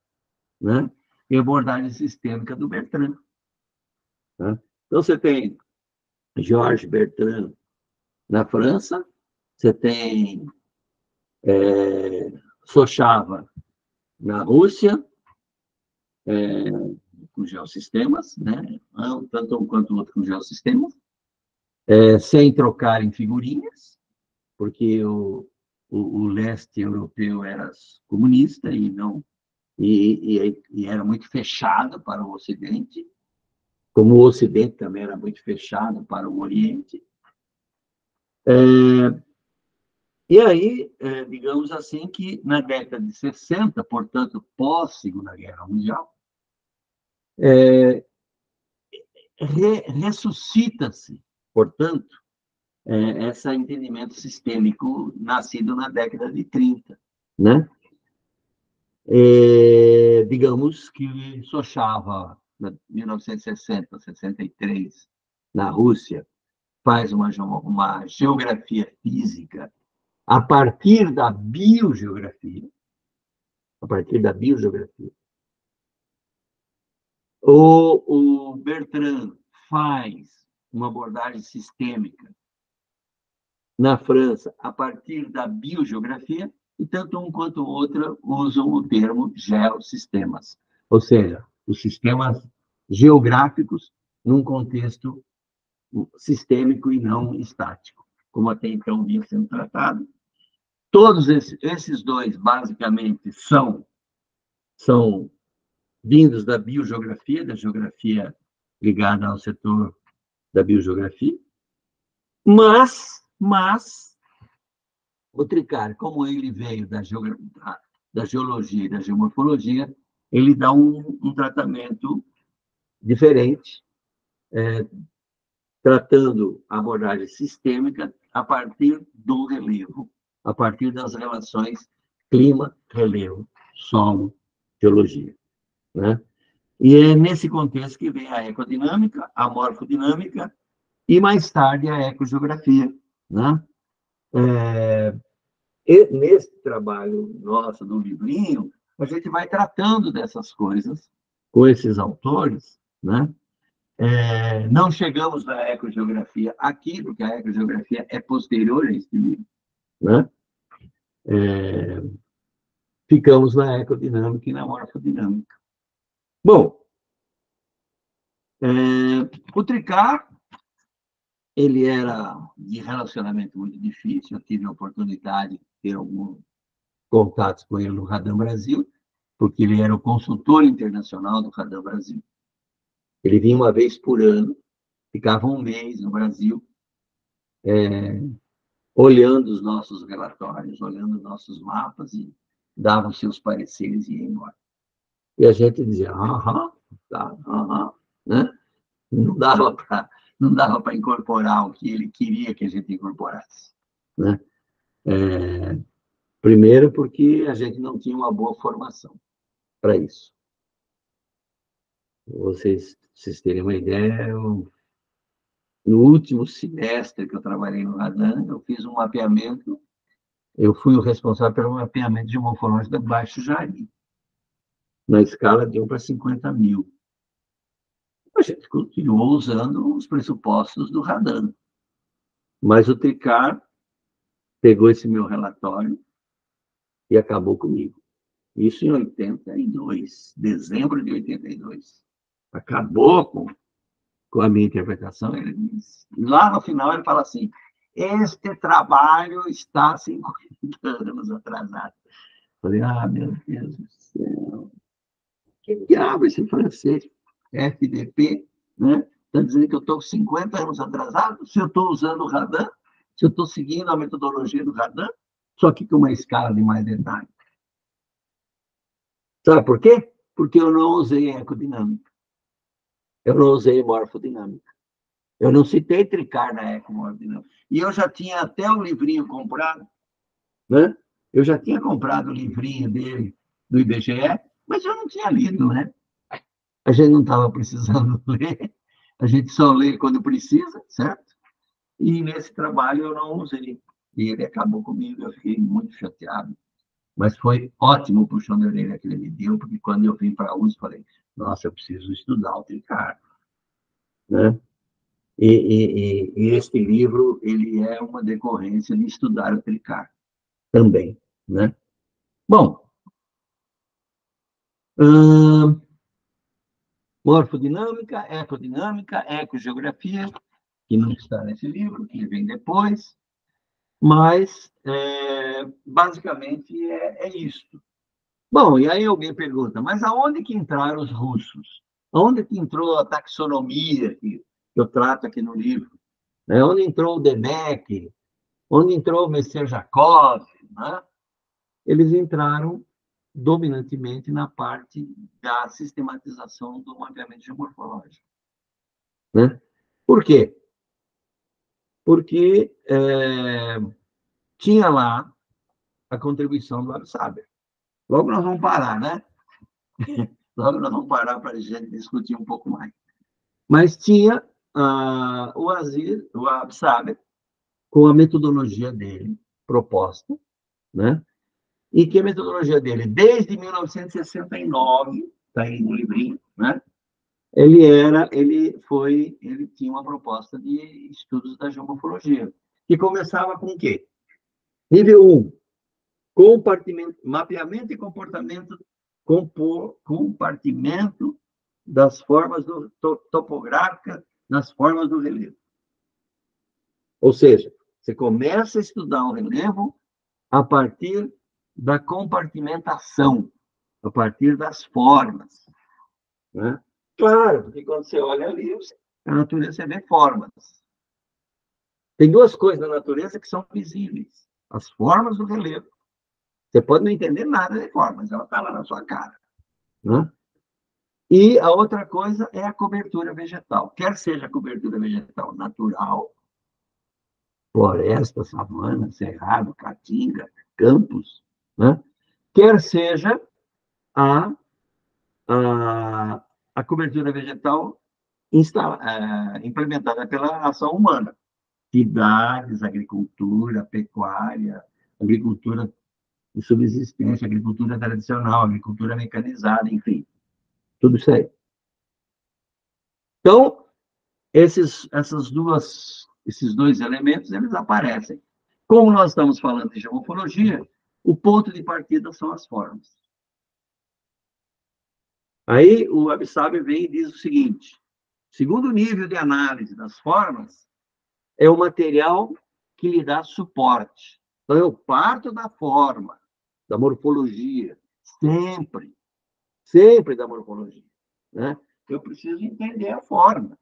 né? E a abordagem sistêmica do Bertrand. Né? Então, você tem Georges Bertrand na França, você tem Sochava na Rússia, com geossistemas, né? Tanto um quanto o outro com geossistemas, sem trocar em figurinhas, porque o leste europeu era comunista e não e era muito fechado para o Ocidente, como o Ocidente também era muito fechado para o Oriente. E aí, digamos assim, que na década de 60, portanto, pós-Segunda Guerra Mundial, ressuscita-se, portanto, esse entendimento sistêmico nascido na década de 30, né? Digamos que Sochava, em 1960, 63, na Rússia, faz uma geografia física a partir da biogeografia, a partir da biogeografia. O Bertrand faz uma abordagem sistêmica na França a partir da biogeografia, e tanto um quanto o outro usam o termo geossistemas, ou seja, os sistemas geográficos num contexto sistêmico e não estático, como até então vinha sendo tratado. Todos esses dois, basicamente, são vindos da biogeografia, da geografia ligada ao setor da biogeografia, mas o Tricard, como ele veio da geologia e da geomorfologia, ele dá um tratamento diferente, tratando a abordagem sistêmica a partir do relevo, a partir das relações clima, relevo, solo, geologia, né? E é nesse contexto que vem a ecodinâmica, a morfodinâmica e, mais tarde, a ecogeografia, né? E nesse trabalho nosso, do livrinho, a gente vai tratando dessas coisas com esses autores, né? Não chegamos na ecogeografia aqui, porque a ecogeografia é posterior a esse livro, né? Ficamos na ecodinâmica e na morfodinâmica. Bom, o Tricard, ele era de relacionamento muito difícil, eu tive a oportunidade de ter alguns contatos com ele no Radam Brasil, porque ele era o consultor internacional do Radam Brasil. Ele vinha uma vez por ano, ficava um mês no Brasil, olhando os nossos relatórios, olhando os nossos mapas e dava os seus pareceres e ia embora. E a gente dizia, tá, né? Não dava para incorporar o que ele queria que a gente incorporasse, né? Primeiro porque a gente não tinha uma boa formação para isso. Vocês terem uma ideia, no último semestre que eu trabalhei no Radam, eu fiz um mapeamento, eu fui o responsável pelo mapeamento de morfológico da Baixo Jari, na escala de 1 para 50 mil. A gente continuou usando os pressupostos do Radam, mas o Tricard pegou esse meu relatório e acabou comigo. Isso em 82, dezembro de 82. Acabou com a minha interpretação. Lá no final ele fala assim, este trabalho está 50 anos atrasado. Falei, meu Deus do céu, que diabo esse francês, FDP, né? Está dizendo que eu estou 50 anos atrasado, se eu estou usando o Radam, se eu estou seguindo a metodologia do Radam, só que com uma escala de mais detalhe. Sabe por quê? Porque eu não usei ecodinâmica. Eu não usei morfodinâmica. Eu não citei Tricard na ecomorfodinâmica. E eu já tinha até o livrinho comprado, né? Eu já tinha comprado o livrinho dele, do IBGE, mas eu não tinha lido, né? A gente não estava precisando ler, a gente só lê quando precisa, certo? E nesse trabalho eu não usei. E ele acabou comigo, eu fiquei muito chateado. Mas foi ótimo o puxão de orelha que ele me deu, porque quando eu vim para a USP, falei, nossa, eu preciso estudar o tricarpo, né? E este livro, ele é uma decorrência de estudar o tricarpo também, né? Bom, morfodinâmica, ecodinâmica, ecogeografia, que não está nesse livro, que vem depois, mas, basicamente, é isso. Bom, e aí alguém pergunta, mas aonde que entraram os russos? Aonde que entrou a taxonomia que eu trato aqui no livro? Né? Onde entrou o Debeck? Onde entrou o Messier Jacob? Né? Eles entraram dominantemente na parte da sistematização do mapeamento geomorfológico. Né? Por quê? Porque tinha lá a contribuição do Absaber. Logo nós vamos parar, né? Logo nós vamos parar para a gente discutir um pouco mais. Mas tinha o Azir, o Absaber, com a metodologia dele proposta, né? E que a metodologia dele, desde 1969, está aí no livrinho, né? Ele tinha uma proposta de estudos da geomorfologia, que começava com o quê? Nível 1, mapeamento e comportamento, compartimento das formas topográficas nas formas do relevo. Ou seja, você começa a estudar o relevo a partir da compartimentação, a partir das formas. Né? Claro, porque quando você olha ali, a natureza você vê formas. Tem duas coisas na natureza que são visíveis: as formas do relevo. Você pode não entender nada de forma, mas ela está lá na sua cara. Né? E a outra coisa é a cobertura vegetal. Quer seja a cobertura vegetal natural, floresta, savana, cerrado, caatinga, campos, né? Quer seja a, a cobertura vegetal implementada pela ação humana. Cidades, agricultura, pecuária, agricultura de subsistência, agricultura tradicional, agricultura mecanizada, enfim. Tudo isso aí. Então, esses dois elementos, eles aparecem. Como nós estamos falando de geomorfologia, o ponto de partida são as formas. Aí o Absaber vem e diz o seguinte: segundo nível de análise das formas é o material que lhe dá suporte. Então, eu parto da forma, da morfologia, sempre da morfologia. Né? Eu preciso entender a forma,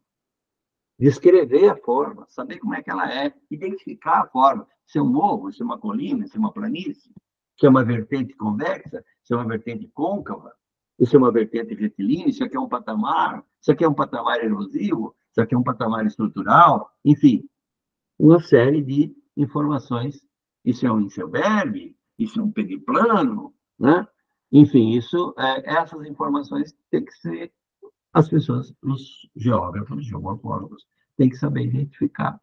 descrever a forma, saber como é que ela é, identificar a forma. Se é um morro, se é uma colina, se é uma planície, se é uma vertente convexa, se é uma vertente côncava, se é uma vertente retilínea, se aqui é um patamar, se aqui é um patamar erosivo, se aqui é um patamar estrutural, enfim, uma série de informações. Isso é um iceberg, isso é um periplano, né? Enfim, essas informações têm que ser as pessoas, os geógrafos, os geomorfólogos, têm que saber identificar.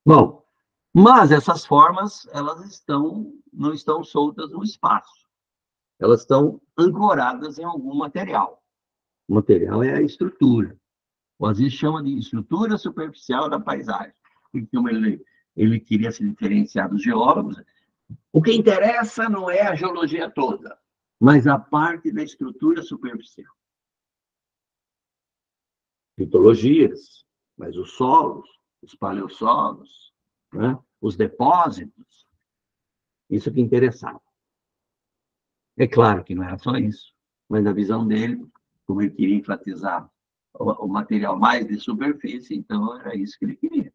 Bom, mas essas formas, elas não estão soltas no espaço. Elas estão ancoradas em algum material. O material é a estrutura. O Aziz chama de estrutura superficial da paisagem. Então, ele queria se diferenciar dos geólogos. O que interessa não é a geologia toda, mas a parte da estrutura superficial. Litologias, mas os solos, os paleossolos, né? Os depósitos, isso que interessava. É claro que não era só isso, mas na visão dele, como ele queria enfatizar o material mais de superfície, então era isso que ele queria.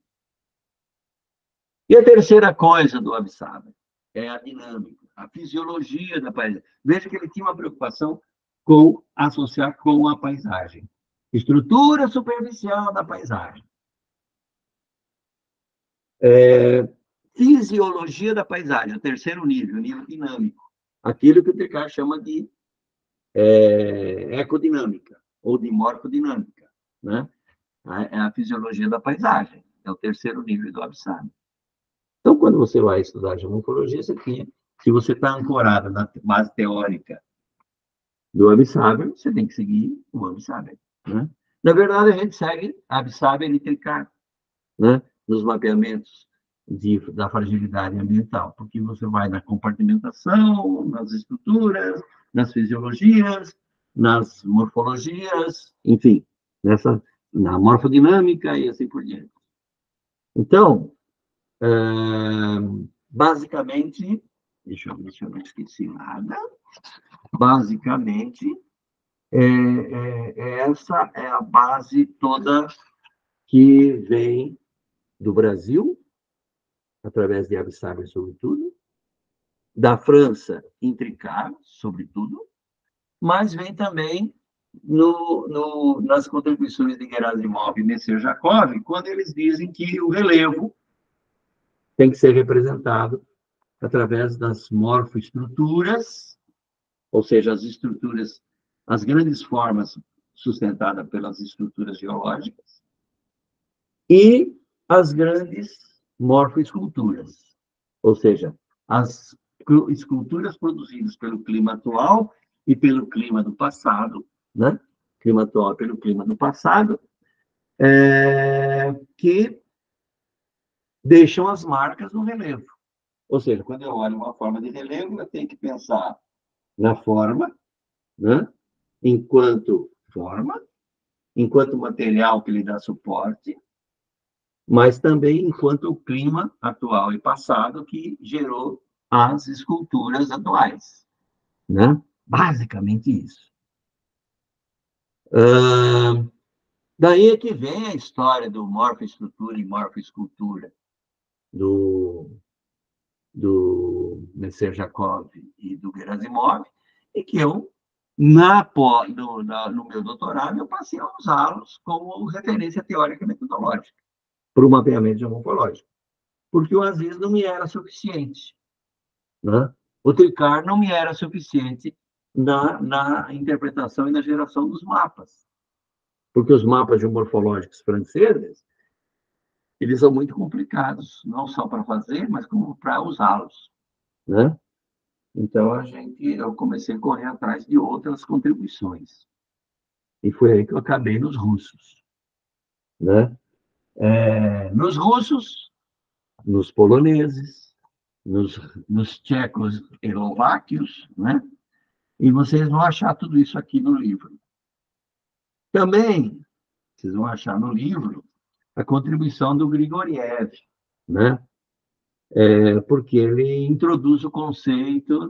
E a terceira coisa do Absaber é a dinâmica, a fisiologia da paisagem. Veja que ele tinha uma preocupação com associar com a paisagem. Estrutura superficial da paisagem. Fisiologia da paisagem, o terceiro nível, o nível dinâmico. Aquilo que o Descartes chama de ecodinâmica ou de morfodinâmica. Né? É a fisiologia da paisagem. É o terceiro nível do Absaber. Então, quando você vai estudar geomorfologia, você tinha Se você está ancorado na base teórica do Abissaber, você tem que seguir o Abissaber, né? Na verdade, a gente segue Abissaber e Tricar, né? Nos mapeamentos da fragilidade ambiental, porque você vai na compartimentação, nas estruturas, nas fisiologias, nas morfologias, enfim, na morfodinâmica e assim por diante. Então, basicamente, deixa eu ver se eu não esqueci nada, basicamente, essa é a base toda que vem do Brasil, através de Abissaber, sobretudo, da França, Intricar, sobretudo, mas vem também nas contribuições de Gerasimov e Messier-Jacob, quando eles dizem que o relevo tem que ser representado através das morfoestruturas, ou seja, as estruturas, as grandes formas sustentadas pelas estruturas geológicas, e as grandes morfoesculturas, ou seja, as esculturas produzidas pelo clima atual e pelo clima do passado, né? Clima atual pelo clima do passado, que deixam as marcas no relevo. Ou seja, quando eu olho uma forma de relevo, eu tenho que pensar na forma, né? Enquanto forma, enquanto material que lhe dá suporte, mas também enquanto o clima atual e passado que gerou as esculturas atuais, né? Basicamente isso. Daí é que vem a história do morfoestrutura e morfoescultura do Messier-Jacob e do Gerasimov, e que eu, no meu doutorado, eu passei a usá-los como referência teórica e metodológica para o mapeamento geomorfológico, porque o Aziz não me era suficiente, né? O Tricar não me era suficiente na interpretação e na geração dos mapas, porque os mapas geomorfológicos franceses, eles são muito complicados, não só para fazer, mas como para usá-los, né? Então, eu comecei a correr atrás de outras contribuições. E foi aí que eu acabei nos russos, né? Nos russos, nos poloneses, nos tchecos eslováquios, né? E vocês vão achar tudo isso aqui no livro. Também, vocês vão achar no livro a contribuição do Grigoriev, né? Porque ele introduz o conceito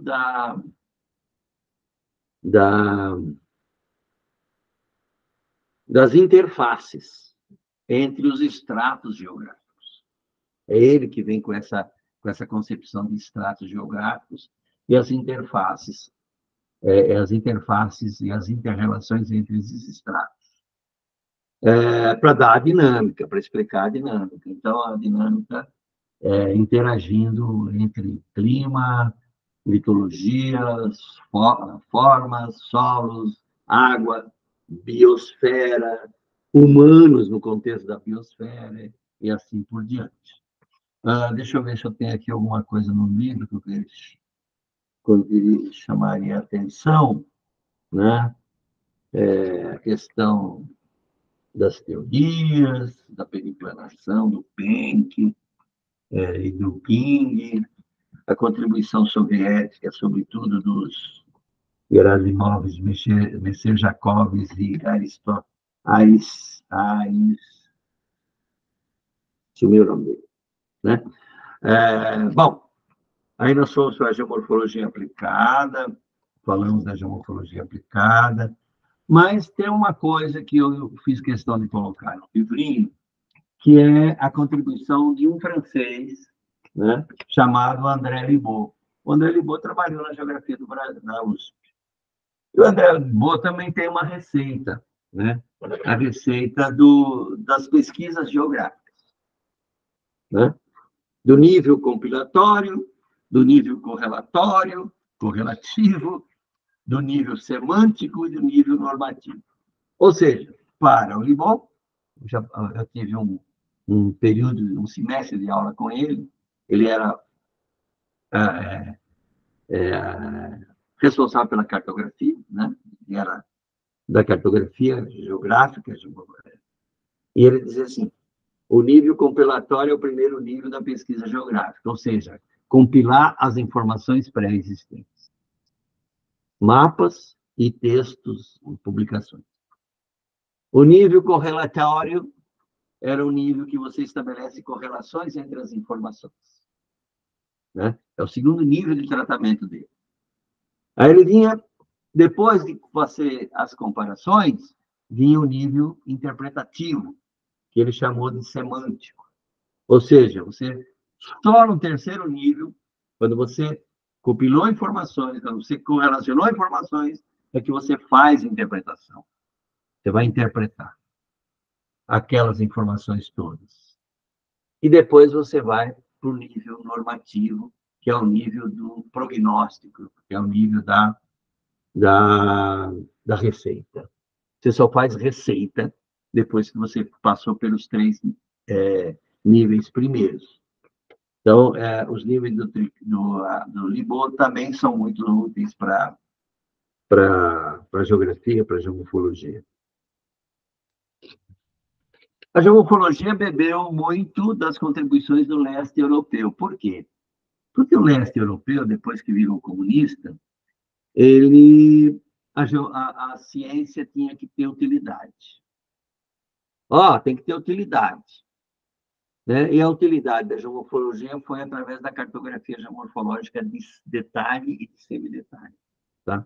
das interfaces entre os estratos geográficos. É ele que vem com essa concepção de estratos geográficos e as interfaces e as interrelações entre esses estratos. Para dar a dinâmica, para explicar a dinâmica. Então, a dinâmica interagindo entre clima, litologias, formas, solos, água, biosfera, humanos no contexto da biosfera e assim por diante. Deixa eu ver se eu tenho aqui alguma coisa no livro que eu chamaria a atenção, né? A questão das teorias, da periplanação, do Penck e do King, a contribuição soviética, sobretudo dos Gerasimovs, Messier-Jacob e sumiu o nome dele, né? Bom, aí nós fomos para a geomorfologia aplicada, falamos da geomorfologia aplicada, mas tem uma coisa que eu fiz questão de colocar no livrinho, que é a contribuição de um francês, né, chamado André Libaud. O André Libaud trabalhou na geografia do Brasil, na USP. E o André Libaud também tem uma receita, né, a receita das pesquisas geográficas, né, do nível compilatório, do nível correlativo, do nível semântico e do nível normativo. Ou seja, para o Libaud, eu tive um período, um semestre de aula com ele, ele era responsável pela cartografia, né? Era da cartografia geográfica, e ele dizia assim, o nível compilatório é o primeiro nível da pesquisa geográfica, ou seja, compilar as informações pré-existentes, mapas e textos e publicações. O nível correlatório era o nível que você estabelece correlações entre as informações, né? É o segundo nível de tratamento dele. Aí ele vinha, depois de fazer as comparações, vinha o nível interpretativo, que ele chamou de semântico. Ou seja, você só no terceiro nível, quando você compilou informações, quando você correlacionou informações, é que você faz interpretação. Você vai interpretar aquelas informações todas. E depois você vai para o nível normativo, que é o nível do prognóstico, que é o nível da receita. Você só faz receita depois que você passou pelos 3 níveis primeiros. Então, os níveis do Libor também são muito úteis para a geografia, para a geomorfologia. A geomorfologia bebeu muito das contribuições do leste europeu. Por quê? Porque o leste europeu, depois que virou comunista, a ciência tinha que ter utilidade. Tem que ter utilidade. Né? E a utilidade da geomorfologia foi através da cartografia geomorfológica de detalhe e de semidetalhe. Tá?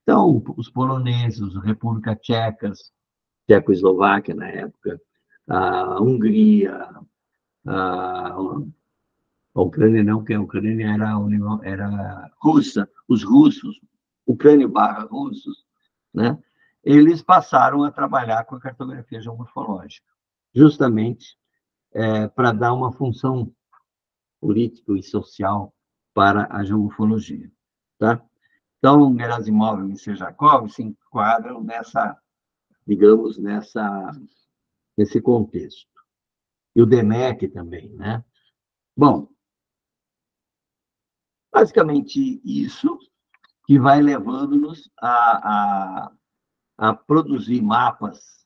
Então, os poloneses, a República Tcheca, Tchecoslováquia na época, a Hungria, a Ucrânia não, porque a Ucrânia era russa, os russos, Ucrânia/russos, né? Eles passaram a trabalhar com a cartografia geomorfológica, justamente para dar uma função política e social para a geomorfologia. Tá? Então, Gerasimov e Sejakov se enquadram digamos, nesse contexto. E o Demek também, né? Bom, basicamente isso que vai levando-nos a produzir mapas,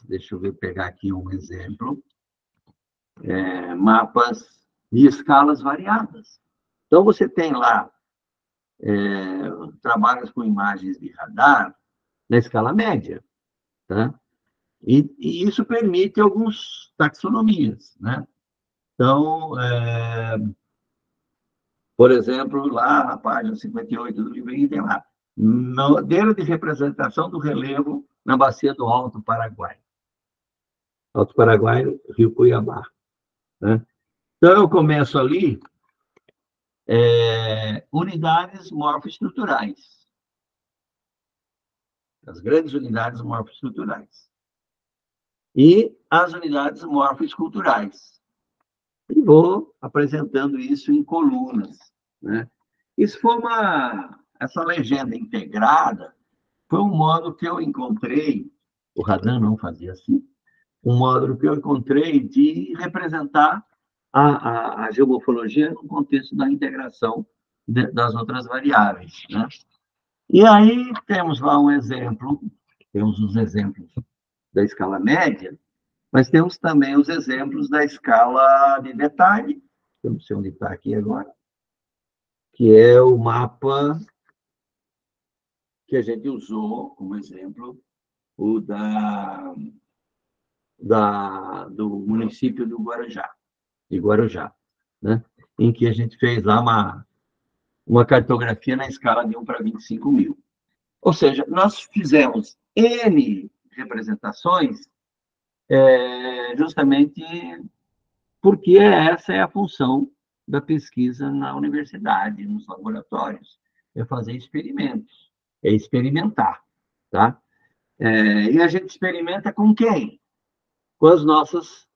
deixa eu pegar aqui um exemplo, mapas de escalas variadas. Então, você tem lá trabalhos com imagens de radar na escala média, tá? E isso permite algumas taxonomias, né? Então, por exemplo, lá na página 58 do livro, tem lá, modelo de representação do relevo na bacia do Alto Paraguai. Alto Paraguai, Rio Cuiabá. Né? Então, eu começo ali, unidades morfoestruturais. As grandes unidades morfoestruturais. E as unidades morfoesculturais. E vou apresentando isso em colunas. Né? Essa legenda integrada foi um modo que eu encontrei, o Radan não fazia assim, um módulo que eu encontrei de representar a geomorfologia no contexto da integração das outras variáveis. Né? E aí temos lá um exemplo, temos os exemplos da escala média, mas temos também os exemplos da escala de detalhe, eu não sei onde está aqui agora, que é o mapa que a gente usou como exemplo, o do município do Guarujá, de Guarujá, né? Em que a gente fez lá uma cartografia na escala de 1 para 25 mil. Ou seja, nós fizemos N representações justamente porque essa é a função da pesquisa na universidade, nos laboratórios, é fazer experimentos, é experimentar, tá? E a gente experimenta com quem? Com os nossos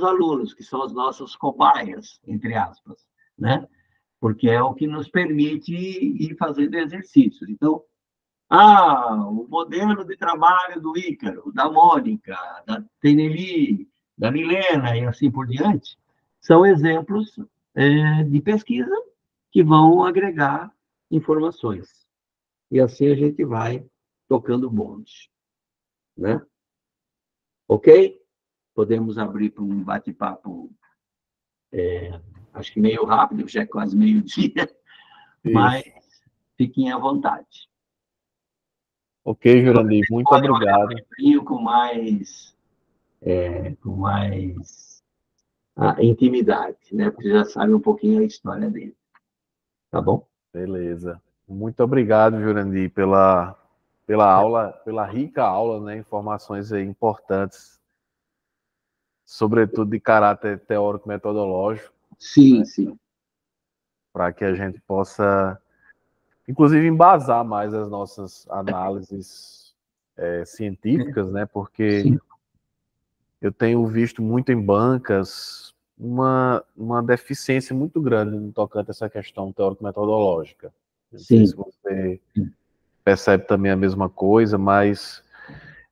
alunos, que são os nossos cobaias, entre aspas, né? Porque é o que nos permite ir fazendo exercícios. Então, o modelo de trabalho do Ícaro, da Mônica, da Teneli, da Milena e assim por diante, são exemplos de pesquisa que vão agregar informações. E assim a gente vai tocando o bonde, né? Ok? Podemos abrir para um bate-papo, acho que meio rápido, já é quase meio-dia, mas Isso. fiquem à vontade. Ok, Jurandir, muito Podem olhar o obrigado. livrinho com mais intimidade, né? Porque já sabe um pouquinho a história dele, tá bom? Beleza. Muito obrigado, Jurandir, pela aula, pela rica aula, né? Informações aí importantes, sobretudo de caráter teórico-metodológico, Sim, sim. para que a gente possa, inclusive, embasar mais as nossas análises científicas, né? Porque Sim, eu tenho visto muito em bancas uma deficiência muito grande no tocante a essa questão teórico-metodológica. Não sei se sim, você sim. percebe também a mesma coisa, mas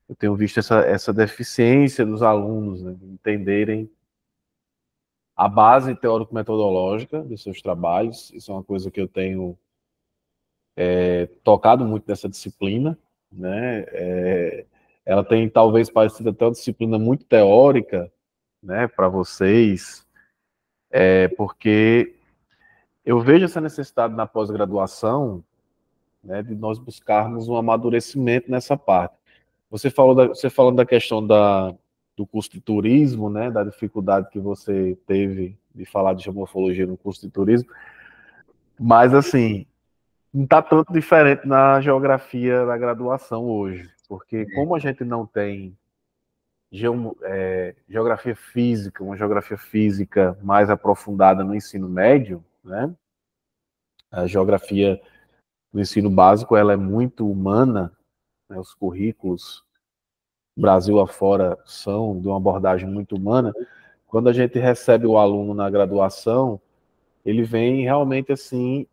eu tenho visto essa deficiência dos alunos, né, de entenderem a base teórico-metodológica dos seus trabalhos. Isso é uma coisa que eu tenho tocado muito nessa disciplina, né? Ela tem talvez parecido até uma disciplina muito teórica, né, para vocês, porque eu vejo essa necessidade na pós-graduação, né, de nós buscarmos um amadurecimento nessa parte. Você falando da questão do curso de turismo, né, da dificuldade que você teve de falar de geomorfologia no curso de turismo, mas assim, não está tanto diferente na geografia da graduação hoje, porque como a gente não tem geografia física, uma geografia física mais aprofundada no ensino médio, né, a geografia no ensino básico ela é muito humana, né, os currículos Brasil afora são de uma abordagem muito humana. Quando a gente recebe o aluno na graduação, ele vem realmente assim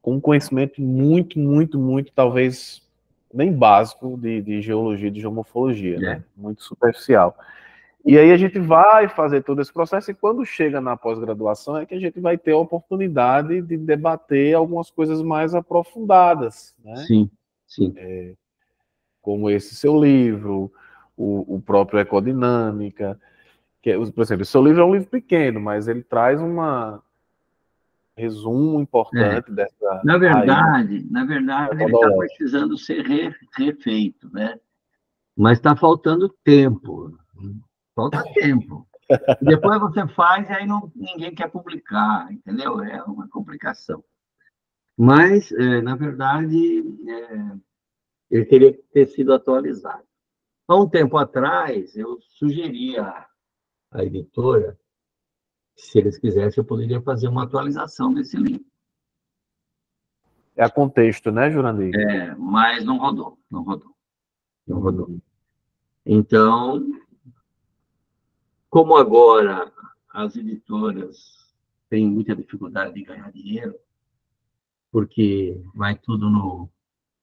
com um conhecimento muito, talvez nem básico de geologia, de geomorfologia, É, né? Muito superficial. E aí a gente vai fazer todo esse processo e quando chega na pós-graduação é que a gente vai ter a oportunidade de debater algumas coisas mais aprofundadas, né? sim, sim. Como esse seu livro, o próprio Ecodinâmica, que, por exemplo, o seu livro é um livro pequeno, mas ele traz um resumo É. importante dessa Na raiz verdade, na verdade, ele está metodológica. precisando ser refeito, né? Mas está faltando tempo. Falta tempo. E depois você faz e aí não, ninguém quer publicar, entendeu? É uma complicação. Mas, na verdade, ele teria que ter sido atualizado. Há um tempo atrás, eu sugeria à editora, se eles quisessem, eu poderia fazer uma atualização desse livro. É a contexto, né, Jurandir? Mas não rodou, não rodou, não rodou. Então, como agora as editoras têm muita dificuldade de ganhar dinheiro, porque vai tudo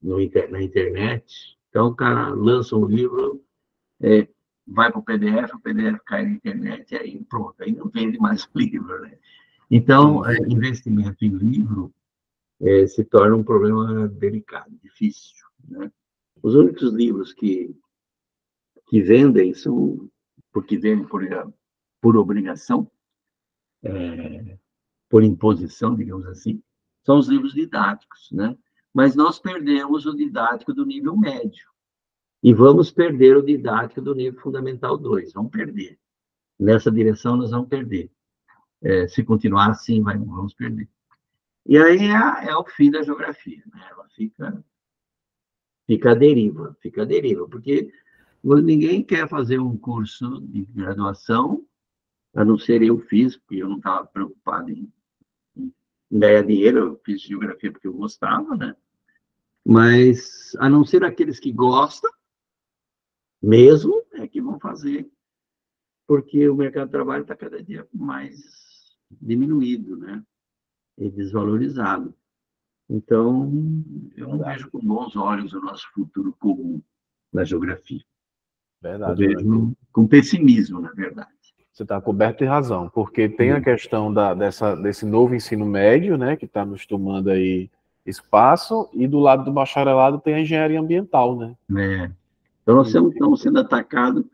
na internet, então o cara lança um livro, é, vai para o PDF cai na internet, e aí pronto, aí não vende mais o livro, né? Então, Sim, investimento em livro se torna um problema delicado, difícil, né? Os únicos livros que vendem são porque vendem por obrigação, por imposição, digamos assim, são os livros didáticos, né? Mas nós perdemos o didático do nível médio e vamos perder o didático do nível fundamental 2. Vamos perder. Nessa direção nós vamos perder. Se continuar assim, vamos perder. E aí é o fim da geografia, né? Ela fica à deriva, porque ninguém quer fazer um curso de graduação, a não ser eu fiz, porque eu não estava preocupado em ganhar dinheiro, eu fiz geografia porque eu gostava, né? Mas, a não ser aqueles que gostam, mesmo, é que vão fazer, porque o mercado de trabalho está cada dia mais diminuído, né? E desvalorizado. Então, eu não verdade, vejo com bons olhos o nosso futuro comum na geografia. Eu verdade, Jurandir. vejo com pessimismo, na verdade. Você está coberto de razão, porque tem a questão desse novo ensino médio, né, que está nos tomando aí espaço, e do lado do bacharelado tem a engenharia ambiental, né? É. Então, nós estamos sendo atacados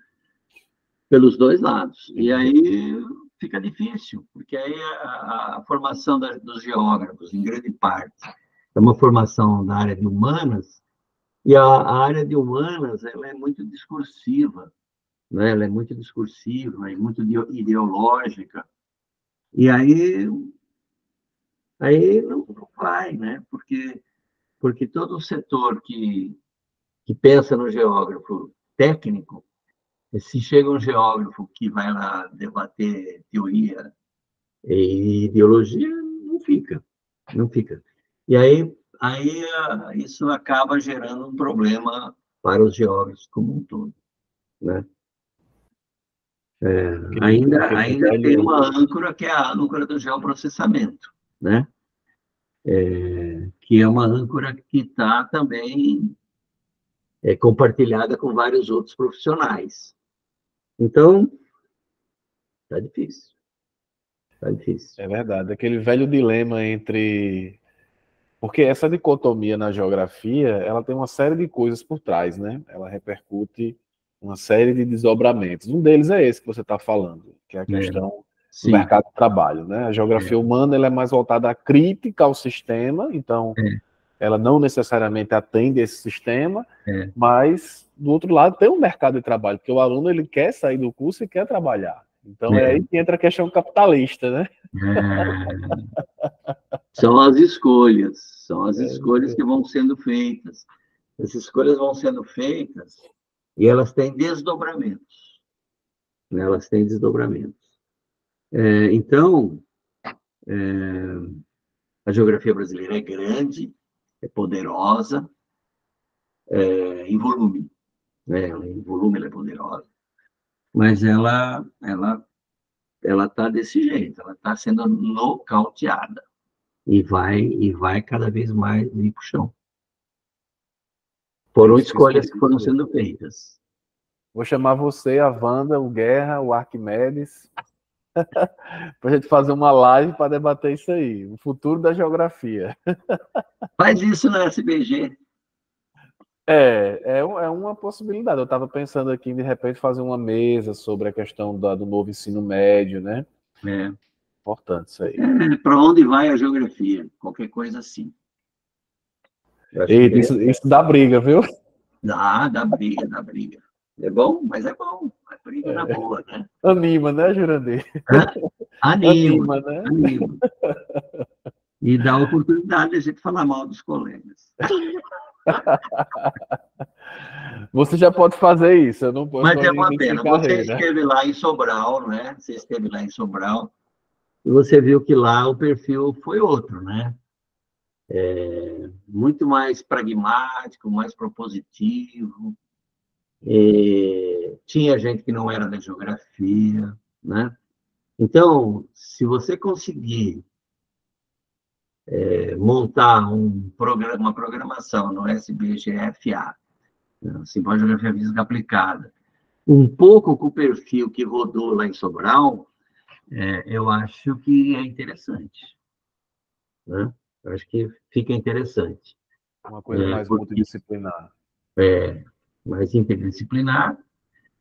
pelos dois lados. E aí fica difícil, porque aí a formação dos geógrafos, em grande parte, é uma formação da área de humanas, e a área de humanas ela é muito discursiva, né? Ela é muito discursiva, é muito ideológica, e aí não vai, né? Porque todo o setor que pensa no geógrafo técnico, se chega um geógrafo que vai lá debater teoria e ideologia, não fica, não fica. E aí isso acaba gerando um problema para os geógrafos como um todo, né? Ainda tem uma âncora que é a âncora do geoprocessamento, né? Que é uma âncora que está também compartilhada com vários outros profissionais. Então, está difícil, está difícil. É verdade, aquele velho dilema entre... Porque essa dicotomia na geografia, ela tem uma série de coisas por trás, né? Ela repercute uma série de desdobramentos. Um deles é esse que você está falando, que é a questão do Sim, mercado de trabalho, né? A geografia humana ela é mais voltada à crítica ao sistema, então ela não necessariamente atende esse sistema, mas do outro lado tem um mercado de trabalho, porque o aluno ele quer sair do curso e quer trabalhar. Então é aí que entra a questão capitalista, né? são as escolhas que vão sendo feitas. Essas escolhas vão sendo feitas e elas têm desdobramentos, né? Elas têm desdobramentos. Então, a geografia brasileira é grande, é poderosa, em volume, né? Em volume ela é poderosa, mas ela está desse jeito, ela está sendo nocauteada e vai cada vez mais ir para o chão. É Foram isso que escolhas que foram significa. sendo feitas. Vou chamar você, a Wanda, o Guerra, o Arquimedes, para a gente fazer uma live para debater isso aí, o futuro da geografia. Faz isso na SBG. É uma possibilidade. Eu estava pensando aqui, de repente, fazer uma mesa sobre a questão do novo ensino médio, né? É. Importante isso aí. Para onde vai a geografia? Qualquer coisa assim. Eu acho Eita, interessante. isso dá briga, viu? Dá briga, dá briga. É bom, mas é bom. É briga na boa, né? Anima, né, Jurandir? Hã? Anima, Anima, né? anima. E dá a oportunidade de a gente falar mal dos colegas. Você já pode fazer isso, eu não Mas estou é no uma início de pena. Você carreira. esteve lá em Sobral, né? Você esteve lá em Sobral e você viu que lá o perfil foi outro, né? Muito mais pragmático, mais propositivo. Tinha gente que não era da geografia, né? Então, se você conseguir montar uma programação no SBGFA, né, Simpósio de Geografia Física Aplicada, um pouco com o perfil que rodou lá em Sobral, eu acho que é interessante, né? Eu acho que fica interessante, Uma coisa mais porque multidisciplinar. é mais interdisciplinar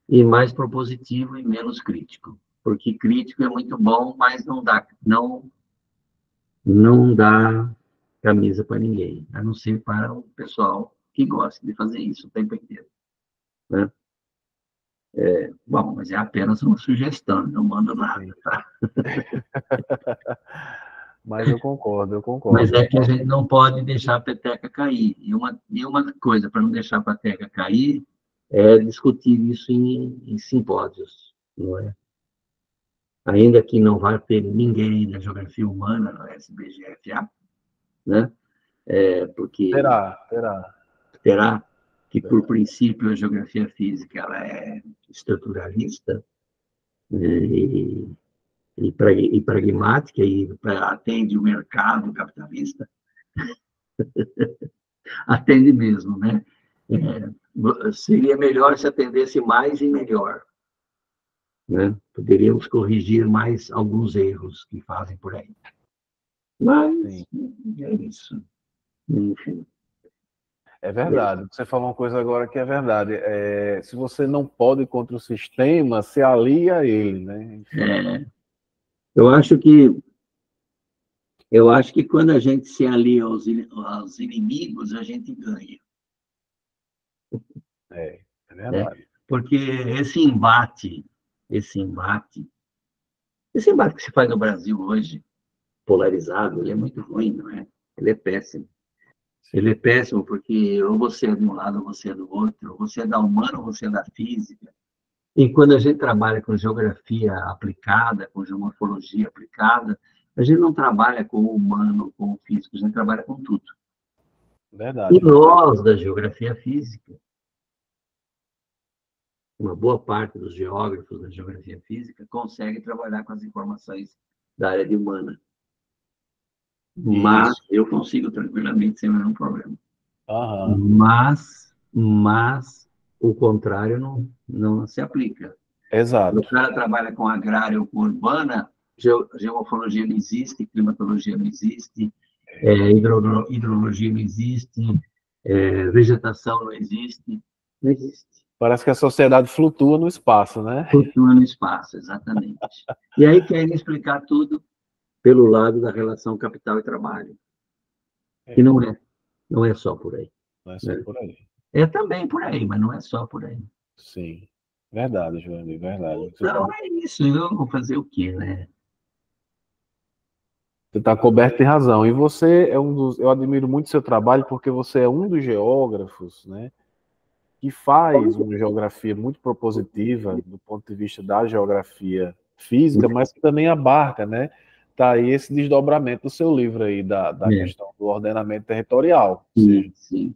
e mais propositivo e menos crítico. Porque crítico é muito bom, mas não dá camisa para ninguém, a não ser para o pessoal que gosta de fazer isso o tempo inteiro, né? Bom, mas é apenas uma sugestão, não mando nada, Sim. tá? Mas eu concordo, eu Mas concordo. é que a gente não pode deixar a peteca cair. E uma coisa para não deixar a peteca cair é discutir isso em simpósios, não é? Ainda que não vá ter ninguém da geografia humana no SBGFA, né? Porque Terá. terá que, por princípio, a geografia física ela é estruturalista, né? E pragmática e atende o mercado capitalista, atende mesmo, né? Seria melhor se atendesse mais e melhor, né? Poderíamos corrigir mais alguns erros que fazem por aí. Mas Sim. é isso. Enfim. É verdade. Você falou uma coisa agora que é verdade. Se você não pode contra o sistema, se alia a ele, né? Enfim. É, eu acho que eu acho que quando a gente se alia aos inimigos, a gente ganha. É Né? verdade. Porque esse embate, esse embate que se faz no Brasil hoje, polarizado, ele é muito ruim, não é? Ele é péssimo. Ele é Sim, péssimo porque ou você é de um lado ou você é do outro, ou você é da humana ou você é da física. E quando a gente trabalha com geografia aplicada, com geomorfologia aplicada, a gente não trabalha com o humano, com o físico, a gente trabalha com tudo. E verdade, verdade. nós, da geografia física, uma boa parte dos geógrafos da geografia física consegue trabalhar com as informações da área de humana. Mas Isso. eu consigo tranquilamente, sem nenhum problema. Aham. Mas o contrário não se aplica. Quando o Exato. cara trabalha com agrária ou com urbana, geomorfologia não existe, climatologia não existe, hidrologia não existe, vegetação não existe, não existe. Parece que a sociedade flutua no espaço, né? Flutua no espaço, exatamente. E aí querem explicar tudo pelo lado da relação capital e trabalho. E É, não é só por aí. não é só Né? por aí. É também por aí, mas não é só por aí. Sim. Verdade, Joana, verdade. Então, é isso. Eu vou fazer o quê, né? Você está coberto de razão. E você é um dos. Eu admiro muito seu trabalho porque você é um dos geógrafos, né, que faz uma geografia muito propositiva do ponto de vista da geografia física, mas que também abarca, né? Tá aí esse desdobramento do seu livro aí, da É, questão do ordenamento territorial, ou sim, seja, sim.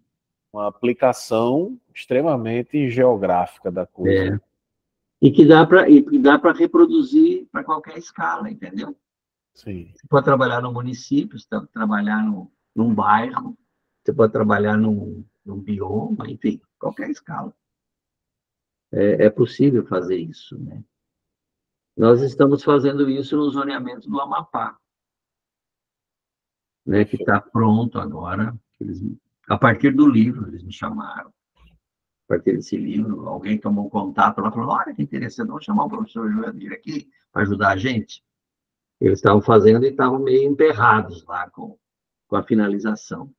uma aplicação extremamente geográfica da coisa. É. E que dá para reproduzir para qualquer escala, entendeu? Sim, Você pode trabalhar no município, você pode trabalhar num bairro, você pode trabalhar num bioma, enfim, qualquer escala. É possível fazer isso, né? Nós estamos fazendo isso no zoneamento do Amapá, né, que perfeito. está pronto agora. A partir do livro, eles me chamaram. A partir desse livro, alguém tomou contato lá e falou: olha que interessante, vamos chamar o professor Joandir aqui para ajudar a gente. Eles estavam fazendo e estavam meio emperrados lá com a finalização.